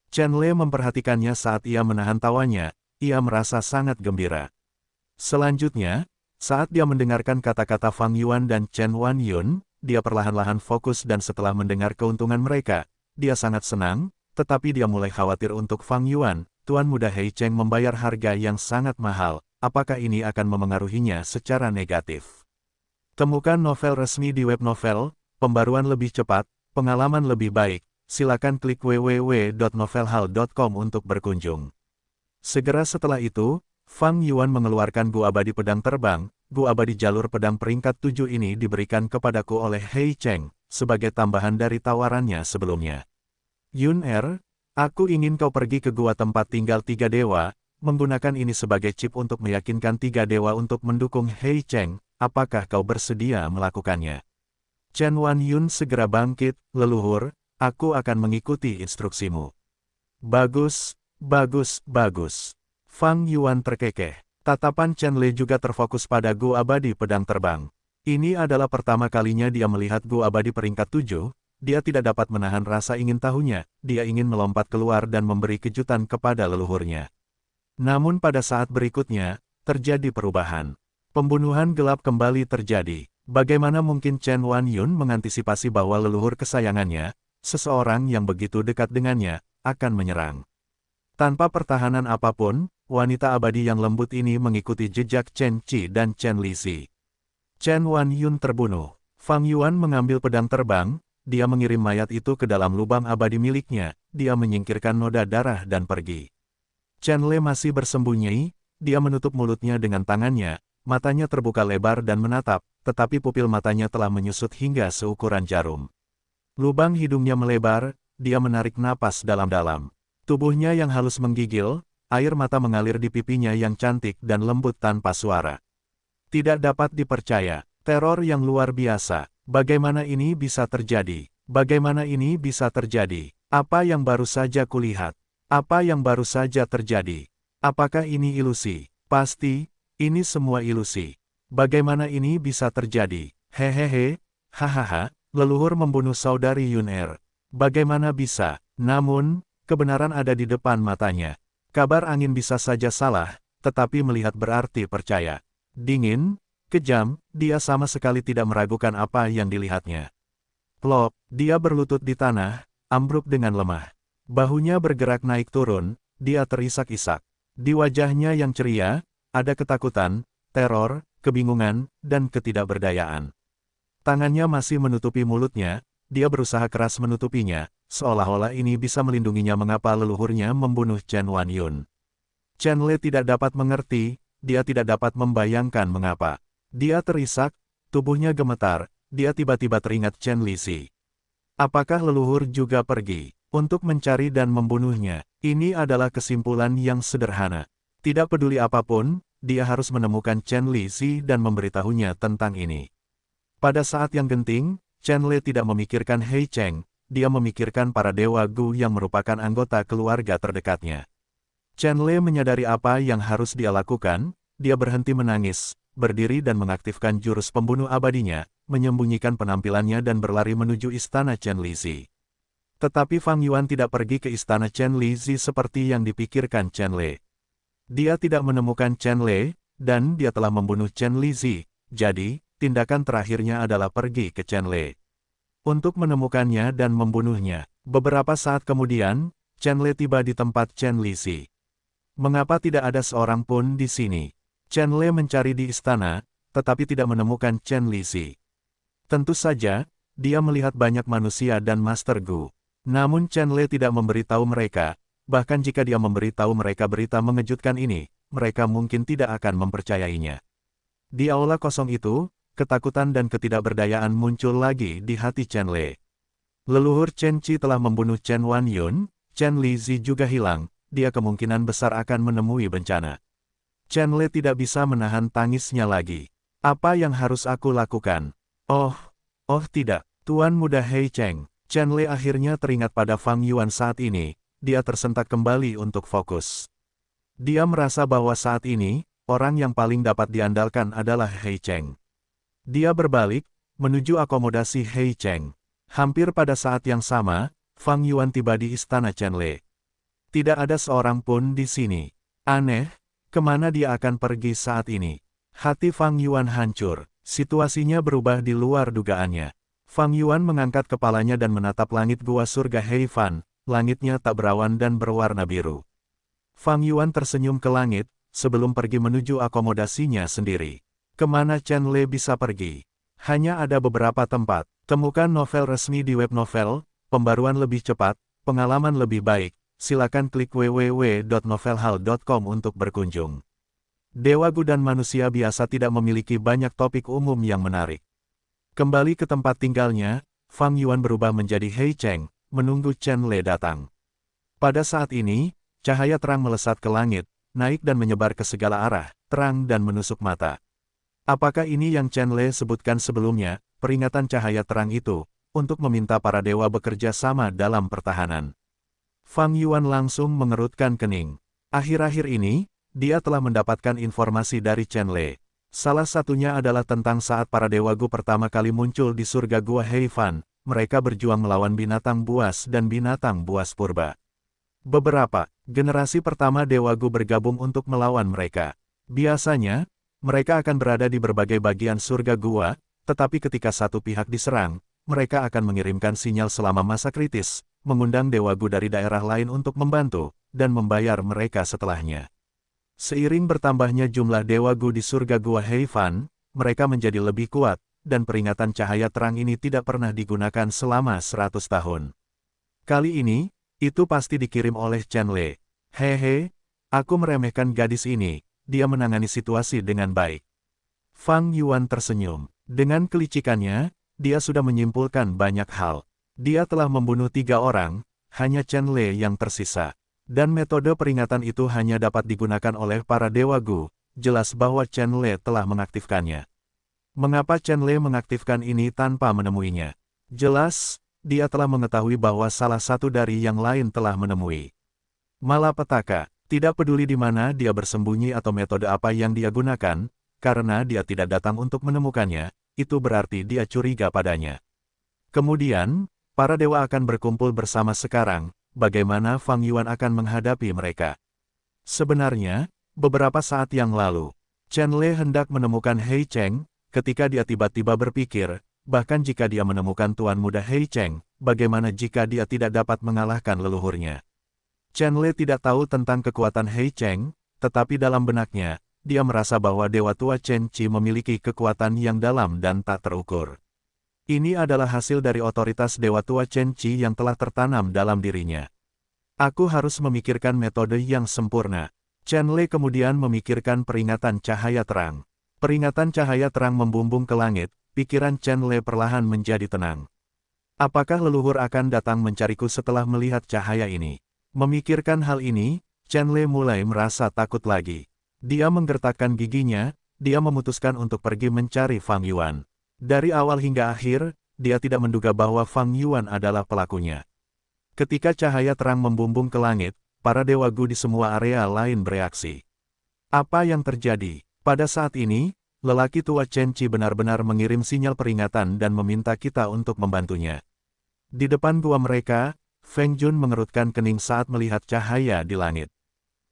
Chen Le memperhatikannya saat ia menahan tawanya, ia merasa sangat gembira. Selanjutnya, saat dia mendengarkan kata-kata Fang Yuan dan Chen Wanyun, dia perlahan-lahan fokus dan setelah mendengar keuntungan mereka, dia sangat senang, tetapi dia mulai khawatir untuk Fang Yuan, Tuan Muda Hei Cheng membayar harga yang sangat mahal, apakah ini akan memengaruhinya secara negatif. Temukan novel resmi di web novel, pembaruan lebih cepat, pengalaman lebih baik. Silakan klik www.novelhal.com untuk berkunjung. Segera setelah itu, Fang Yuan mengeluarkan Gu Abadi Pedang Terbang. Gu Abadi Jalur Pedang peringkat 7 ini diberikan kepadaku oleh Hei Cheng, sebagai tambahan dari tawarannya sebelumnya. Yun, aku ingin kau pergi ke gua tempat tinggal 3 dewa, menggunakan ini sebagai chip untuk meyakinkan 3 dewa untuk mendukung Hei Cheng, apakah kau bersedia melakukannya? Chen Wanyun segera bangkit, leluhur, aku akan mengikuti instruksimu. Bagus, bagus, bagus. Fang Yuan terkekeh. Tatapan Chen Le juga terfokus pada Gu Abadi Pedang Terbang. Ini adalah pertama kalinya dia melihat Gu Abadi peringkat 7, dia tidak dapat menahan rasa ingin tahunya, dia ingin melompat keluar dan memberi kejutan kepada leluhurnya. Namun pada saat berikutnya, terjadi perubahan. Pembunuhan gelap kembali terjadi. Bagaimana mungkin Chen Wanyun mengantisipasi bahwa leluhur kesayangannya, seseorang yang begitu dekat dengannya, akan menyerang. Tanpa pertahanan apapun, wanita abadi yang lembut ini mengikuti jejak Chen Qi dan Chen Lixi. Chen Wanyun terbunuh. Fang Yuan mengambil pedang terbang, dia mengirim mayat itu ke dalam lubang abadi miliknya, dia menyingkirkan noda darah dan pergi. Chen Le masih bersembunyi, dia menutup mulutnya dengan tangannya, matanya terbuka lebar dan menatap, tetapi pupil matanya telah menyusut hingga seukuran jarum. Lubang hidungnya melebar, dia menarik napas dalam-dalam. Tubuhnya yang halus menggigil, air mata mengalir di pipinya yang cantik dan lembut tanpa suara. Tidak dapat dipercaya, teror yang luar biasa. Bagaimana ini bisa terjadi? Bagaimana ini bisa terjadi? Apa yang baru saja kulihat? Apa yang baru saja terjadi? Apakah ini ilusi? Pasti, ini semua ilusi. Bagaimana ini bisa terjadi? Hehehe, hahaha. Leluhur membunuh saudari Yun. Bagaimana bisa? Namun, kebenaran ada di depan matanya. Kabar angin bisa saja salah, tetapi melihat berarti percaya. Dingin, Kejam, dia sama sekali tidak meragukan apa yang dilihatnya. Plop, dia berlutut di tanah, ambruk dengan lemah. Bahunya bergerak naik turun, dia terisak-isak. Di wajahnya yang ceria, ada ketakutan, teror, kebingungan, dan ketidakberdayaan. Tangannya masih menutupi mulutnya, dia berusaha keras menutupinya, seolah-olah ini bisa melindunginya mengapa leluhurnya membunuh Chen Wanyun. Chen Le tidak dapat mengerti, dia tidak dapat membayangkan mengapa. Dia terisak, tubuhnya gemetar, dia tiba-tiba teringat Chen Lixi. Apakah leluhur juga pergi untuk mencari dan membunuhnya? Ini adalah kesimpulan yang sederhana. Tidak peduli apapun, dia harus menemukan Chen Lixi dan memberitahunya tentang ini. Pada saat yang genting, Chen Le tidak memikirkan Hei Cheng, dia memikirkan para Dewa Gu yang merupakan anggota keluarga terdekatnya. Chen Le menyadari apa yang harus dia lakukan, dia berhenti menangis, berdiri dan mengaktifkan jurus pembunuh abadinya, menyembunyikan penampilannya dan berlari menuju istana Chen Lixi. Tetapi Fang Yuan tidak pergi ke istana Chen Lixi seperti yang dipikirkan Chen Le. Dia tidak menemukan Chen Le, dan dia telah membunuh Chen Lixi, jadi, tindakan terakhirnya adalah pergi ke Chen Le. Untuk menemukannya dan membunuhnya. Beberapa saat kemudian, Chen Le tiba di tempat Chen Lixi. Mengapa tidak ada seorang pun di sini? Chen Le mencari di istana, tetapi tidak menemukan Chen Lixi. Tentu saja, dia melihat banyak manusia dan Master Gu. Namun Chen Le tidak memberitahu mereka, bahkan jika dia memberitahu mereka berita mengejutkan ini, mereka mungkin tidak akan mempercayainya. Di aula kosong itu, ketakutan dan ketidakberdayaan muncul lagi di hati Chen Le. Leluhur Chen Qi telah membunuh Chen Wanyun, Chen Lixi juga hilang, dia kemungkinan besar akan menemui bencana. Chen Le tidak bisa menahan tangisnya lagi. Apa yang harus aku lakukan? Oh tidak, Tuan Muda Hei Cheng. Chen Le akhirnya teringat pada Fang Yuan saat ini, dia tersentak kembali untuk fokus. Dia merasa bahwa saat ini, orang yang paling dapat diandalkan adalah Hei Cheng. Dia berbalik, menuju akomodasi Hei Cheng. Hampir pada saat yang sama, Fang Yuan tiba di istana Chen Le. Tidak ada seorang pun di sini. Aneh, kemana dia akan pergi saat ini? Hati Fang Yuan hancur. Situasinya berubah di luar dugaannya. Fang Yuan mengangkat kepalanya dan menatap langit gua surga Hei Fan. Langitnya tak berawan dan berwarna biru. Fang Yuan tersenyum ke langit, sebelum pergi menuju akomodasinya sendiri. Kemana Chen Le bisa pergi? Hanya ada beberapa tempat. Temukan novel resmi di web novel, pembaruan lebih cepat, pengalaman lebih baik. Silakan klik www.novelhal.com untuk berkunjung. Dewa Gu dan manusia biasa tidak memiliki banyak topik umum yang menarik. Kembali ke tempat tinggalnya, Fang Yuan berubah menjadi Hei Cheng, menunggu Chen Le datang. Pada saat ini, cahaya terang melesat ke langit, naik dan menyebar ke segala arah, terang dan menusuk mata. Apakah ini yang Chen Le sebutkan sebelumnya, peringatan cahaya terang itu, untuk meminta para dewa bekerja sama dalam pertahanan? Fang Yuan langsung mengerutkan kening. Akhir-akhir ini, dia telah mendapatkan informasi dari Chen Le. Salah satunya adalah tentang saat para Dewa Gu pertama kali muncul di surga Gua Hei Fan, mereka berjuang melawan binatang buas dan binatang buas purba. Beberapa generasi pertama Dewa Gu bergabung untuk melawan mereka. Biasanya, mereka akan berada di berbagai bagian surga Gua, tetapi ketika satu pihak diserang, mereka akan mengirimkan sinyal selama masa kritis, mengundang Dewa Gu dari daerah lain untuk membantu, dan membayar mereka setelahnya. Seiring bertambahnya jumlah Dewa Gu di surga Gua Hei Fan, mereka menjadi lebih kuat, dan peringatan cahaya terang ini tidak pernah digunakan selama 100 tahun. Kali ini, itu pasti dikirim oleh Chen Le. Hehe, aku meremehkan gadis ini, dia menangani situasi dengan baik. Fang Yuan tersenyum. Dengan kelicikannya, dia sudah menyimpulkan banyak hal. Dia telah membunuh 3 orang, hanya Chen Le yang tersisa. Dan metode peringatan itu hanya dapat digunakan oleh para Dewa Gu, jelas bahwa Chen Le telah mengaktifkannya. Mengapa Chen Le mengaktifkan ini tanpa menemuinya? Jelas, dia telah mengetahui bahwa salah satu dari yang lain telah menemui. Malapetaka, tidak peduli di mana dia bersembunyi atau metode apa yang dia gunakan, karena dia tidak datang untuk menemukannya, itu berarti dia curiga padanya. Kemudian, para dewa akan berkumpul bersama sekarang. Bagaimana Fang Yuan akan menghadapi mereka? Sebenarnya, beberapa saat yang lalu, Chen Lei hendak menemukan Hei Cheng, ketika dia tiba-tiba berpikir, bahkan jika dia menemukan Tuan Muda Hei Cheng, bagaimana jika dia tidak dapat mengalahkan leluhurnya. Chen Lei tidak tahu tentang kekuatan Hei Cheng, tetapi dalam benaknya, dia merasa bahwa Dewa Tua Chen Qi memiliki kekuatan yang dalam dan tak terukur. Ini adalah hasil dari otoritas Dewa Tua Chen Qi yang telah tertanam dalam dirinya. Aku harus memikirkan metode yang sempurna. Chen Lei kemudian memikirkan peringatan cahaya terang. Peringatan cahaya terang membumbung ke langit, pikiran Chen Lei perlahan menjadi tenang. Apakah leluhur akan datang mencariku setelah melihat cahaya ini? Memikirkan hal ini, Chen Lei mulai merasa takut lagi. Dia menggertakkan giginya, dia memutuskan untuk pergi mencari Fang Yuan. Dari awal hingga akhir, dia tidak menduga bahwa Fang Yuan adalah pelakunya. Ketika cahaya terang membumbung ke langit, para Dewa Gu di semua area lain bereaksi. Apa yang terjadi? Pada saat ini, lelaki tua Chen Qi benar-benar mengirim sinyal peringatan dan meminta kita untuk membantunya. Di depan gua mereka, Feng Jun mengerutkan kening saat melihat cahaya di langit.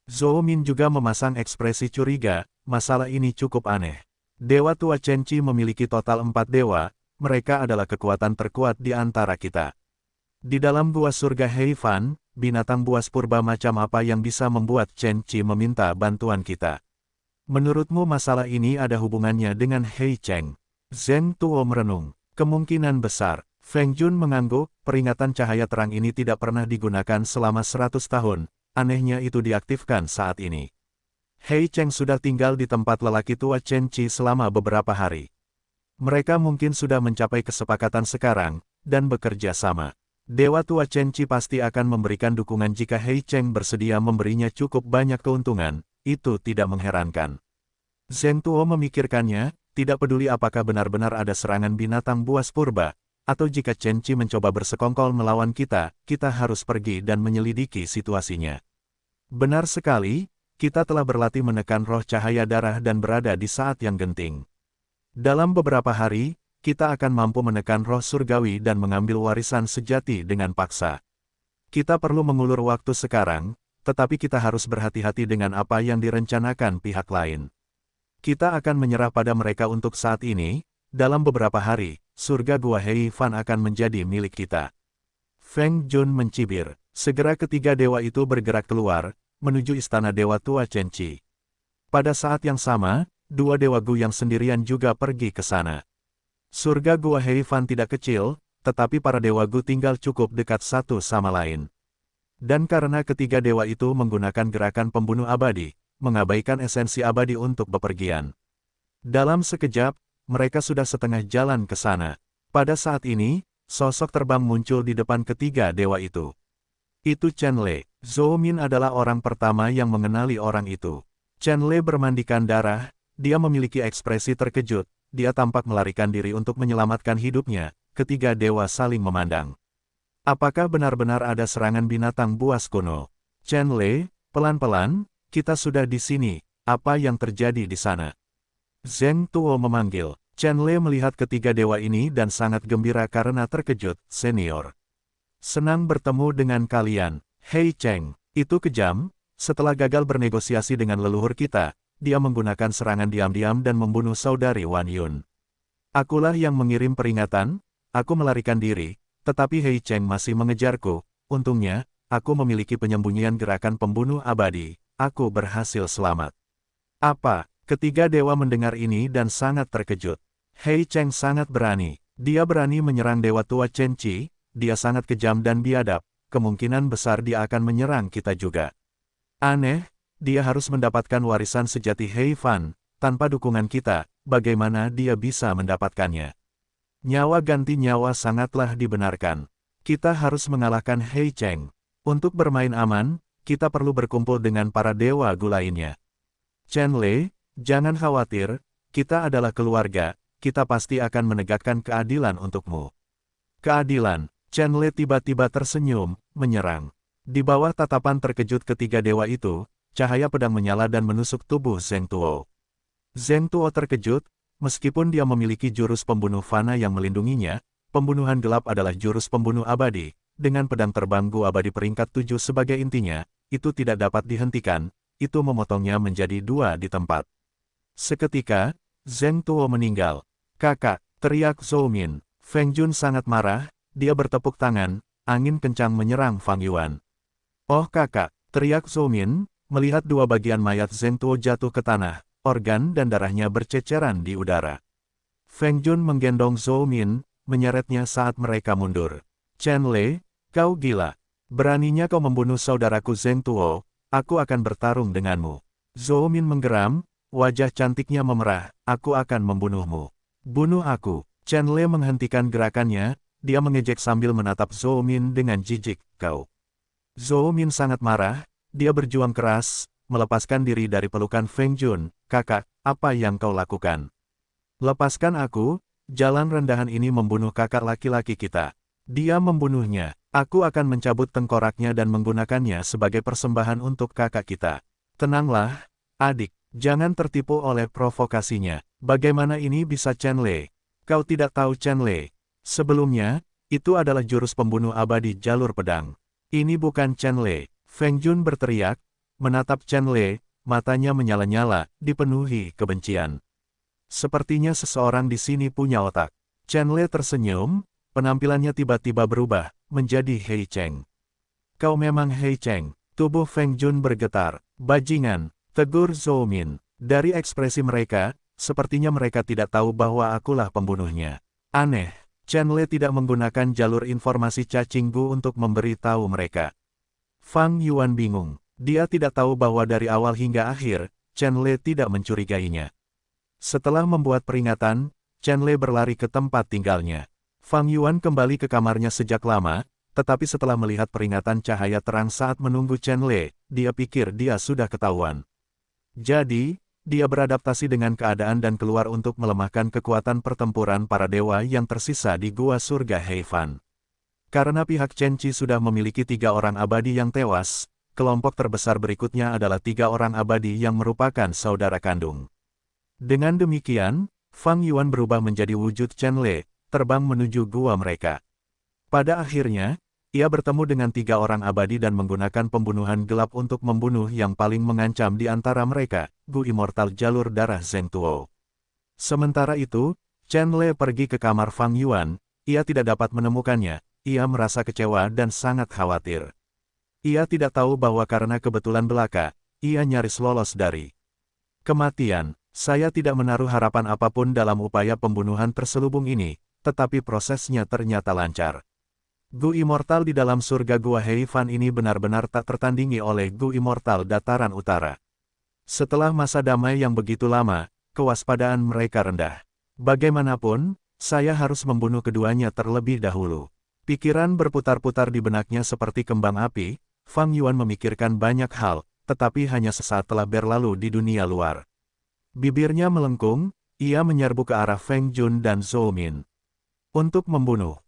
Zhou Min juga memasang ekspresi curiga, masalah ini cukup aneh. Dewa tua Chen Qi memiliki total 4 dewa, mereka adalah kekuatan terkuat di antara kita. Di dalam gua surga Hei Fan, binatang buas purba macam apa yang bisa membuat Chen Qi meminta bantuan kita? Menurutmu masalah ini ada hubungannya dengan Hei Cheng? Zheng Tuo merenung. Kemungkinan besar. Feng Jun mengangguk, peringatan cahaya terang ini tidak pernah digunakan selama 100 tahun, anehnya itu diaktifkan saat ini. Hei Cheng sudah tinggal di tempat lelaki tua Chen Qi selama beberapa hari. Mereka mungkin sudah mencapai kesepakatan sekarang, dan bekerja sama. Dewa tua Chen Qi pasti akan memberikan dukungan jika Hei Cheng bersedia memberinya cukup banyak keuntungan, itu tidak mengherankan. Zheng Tuo memikirkannya, tidak peduli apakah benar-benar ada serangan binatang buas purba, atau jika Chen Qi mencoba bersekongkol melawan kita, kita harus pergi dan menyelidiki situasinya. Benar sekali, kita telah berlatih menekan roh cahaya darah dan berada di saat yang genting. Dalam beberapa hari, kita akan mampu menekan roh surgawi dan mengambil warisan sejati dengan paksa. Kita perlu mengulur waktu sekarang, tetapi kita harus berhati-hati dengan apa yang direncanakan pihak lain. Kita akan menyerah pada mereka untuk saat ini, dalam beberapa hari, surga Gua Hei Fan akan menjadi milik kita. Feng Jun mencibir. Segera ketiga dewa itu bergerak keluar, menuju istana Dewa Tua Chen Qi. Pada saat yang sama, dua dewa Gu yang sendirian juga pergi ke sana. Surga Gua Hei Fan tidak kecil, tetapi para dewa Gu tinggal cukup dekat satu sama lain. Dan karena ketiga dewa itu menggunakan gerakan pembunuh abadi, mengabaikan esensi abadi untuk bepergian. Dalam sekejap, mereka sudah setengah jalan ke sana. Pada saat ini, sosok terbang muncul di depan ketiga dewa itu. Itu Chen Lei. Zhou Min adalah orang pertama yang mengenali orang itu. Chen Lei bermandikan darah, dia memiliki ekspresi terkejut. Dia tampak melarikan diri untuk menyelamatkan hidupnya, ketiga dewa saling memandang. Apakah benar-benar ada serangan binatang buas kuno? Chen Lei, pelan-pelan, kita sudah di sini, apa yang terjadi di sana? Zheng Tuo memanggil. Chen Lei melihat ketiga dewa ini dan sangat gembira karena terkejut, senior. Senang bertemu dengan kalian, Hei Cheng. Itu kejam, setelah gagal bernegosiasi dengan leluhur kita, dia menggunakan serangan diam-diam dan membunuh saudari Wan Yun. Akulah yang mengirim peringatan, aku melarikan diri, tetapi Hei Cheng masih mengejarku. Untungnya, aku memiliki penyembunyian gerakan pembunuh abadi, aku berhasil selamat. Apa? Ketiga dewa mendengar ini dan sangat terkejut. Hei Cheng sangat berani, dia berani menyerang Dewa Tua Chen Qi, dia sangat kejam dan biadab, kemungkinan besar dia akan menyerang kita juga. Aneh, dia harus mendapatkan warisan sejati Hei Fan, tanpa dukungan kita, bagaimana dia bisa mendapatkannya? Nyawa ganti nyawa sangatlah dibenarkan. Kita harus mengalahkan Hei Cheng. Untuk bermain aman, kita perlu berkumpul dengan para dewa Gu lainnya. Chen Lei, jangan khawatir, kita adalah keluarga, kita pasti akan menegakkan keadilan untukmu. Keadilan, Chen Lei tiba-tiba tersenyum, menyerang. Di bawah tatapan terkejut ketiga dewa itu, cahaya pedang menyala dan menusuk tubuh Zheng Tuo. Zheng Tuo terkejut, meskipun dia memiliki jurus pembunuh fana yang melindunginya, pembunuhan gelap adalah jurus pembunuh abadi, dengan pedang terbang Gu abadi peringkat 7 sebagai intinya, itu tidak dapat dihentikan, itu memotongnya menjadi dua di tempat. Seketika, Zheng Tuo meninggal. Kakak, teriak Zhou Min. Feng Jun sangat marah, dia bertepuk tangan, angin kencang menyerang Fang Yuan. Oh kakak, teriak Zhou Min, melihat dua bagian mayat Zheng Tuo jatuh ke tanah, organ dan darahnya berceceran di udara. Feng Jun menggendong Zhou Min, menyeretnya saat mereka mundur. Chen Lei, kau gila. Beraninya kau membunuh saudaraku Zheng Tuo, aku akan bertarung denganmu. Zhou Min menggeram, wajah cantiknya memerah, aku akan membunuhmu. Bunuh aku. Chen Lei menghentikan gerakannya, dia mengejek sambil menatap Zhou Min dengan jijik, kau. Zhou Min sangat marah, dia berjuang keras, melepaskan diri dari pelukan Feng Jun, kakak, apa yang kau lakukan? Lepaskan aku, jalan rendahan ini membunuh kakak laki-laki kita. Dia membunuhnya, aku akan mencabut tengkoraknya dan menggunakannya sebagai persembahan untuk kakak kita. Tenanglah, adik, jangan tertipu oleh provokasinya. Bagaimana ini bisa Chen Lei? Kau tidak tahu Chen Lei. Sebelumnya, itu adalah jurus pembunuh abadi jalur pedang. Ini bukan Chen Lei. Feng Jun berteriak, menatap Chen Lei, matanya menyala-nyala, dipenuhi kebencian. Sepertinya seseorang di sini punya otak. Chen Lei tersenyum, penampilannya tiba-tiba berubah, menjadi Hei Cheng. Kau memang Hei Cheng. Tubuh Feng Jun bergetar. Bajingan, tegur Zhou Min. Dari ekspresi mereka, sepertinya mereka tidak tahu bahwa akulah pembunuhnya. Aneh, Chen Lei tidak menggunakan jalur informasi cacing gu untuk memberi tahu mereka. Fang Yuan bingung. Dia tidak tahu bahwa dari awal hingga akhir, Chen Lei tidak mencurigainya. Setelah membuat peringatan, Chen Lei berlari ke tempat tinggalnya. Fang Yuan kembali ke kamarnya sejak lama, tetapi setelah melihat peringatan cahaya terang saat menunggu Chen Lei, dia pikir dia sudah ketahuan. Jadi, dia beradaptasi dengan keadaan dan keluar untuk melemahkan kekuatan pertempuran para dewa yang tersisa di Gua Surga Heifan. Karena pihak Chen Qi sudah memiliki 3 orang abadi yang tewas, kelompok terbesar berikutnya adalah 3 orang abadi yang merupakan saudara kandung. Dengan demikian, Fang Yuan berubah menjadi wujud Chen Lei, terbang menuju gua mereka. Pada akhirnya, ia bertemu dengan 3 orang abadi dan menggunakan pembunuhan gelap untuk membunuh yang paling mengancam di antara mereka, Gu Immortal jalur darah Zheng Tuo. Sementara itu, Chen Lei pergi ke kamar Fang Yuan, ia tidak dapat menemukannya, ia merasa kecewa dan sangat khawatir. Ia tidak tahu bahwa karena kebetulan belaka, ia nyaris lolos dari kematian. Saya tidak menaruh harapan apapun dalam upaya pembunuhan terselubung ini, tetapi prosesnya ternyata lancar. Gu Immortal di dalam surga Gua Heifan ini benar-benar tak tertandingi oleh Gu Immortal dataran utara. Setelah masa damai yang begitu lama, kewaspadaan mereka rendah. Bagaimanapun, saya harus membunuh keduanya terlebih dahulu. Pikiran berputar-putar di benaknya seperti kembang api, Fang Yuan memikirkan banyak hal, tetapi hanya sesaat telah berlalu di dunia luar. Bibirnya melengkung, ia menyerbu ke arah Feng Jun dan Zhou Min. Untuk membunuh.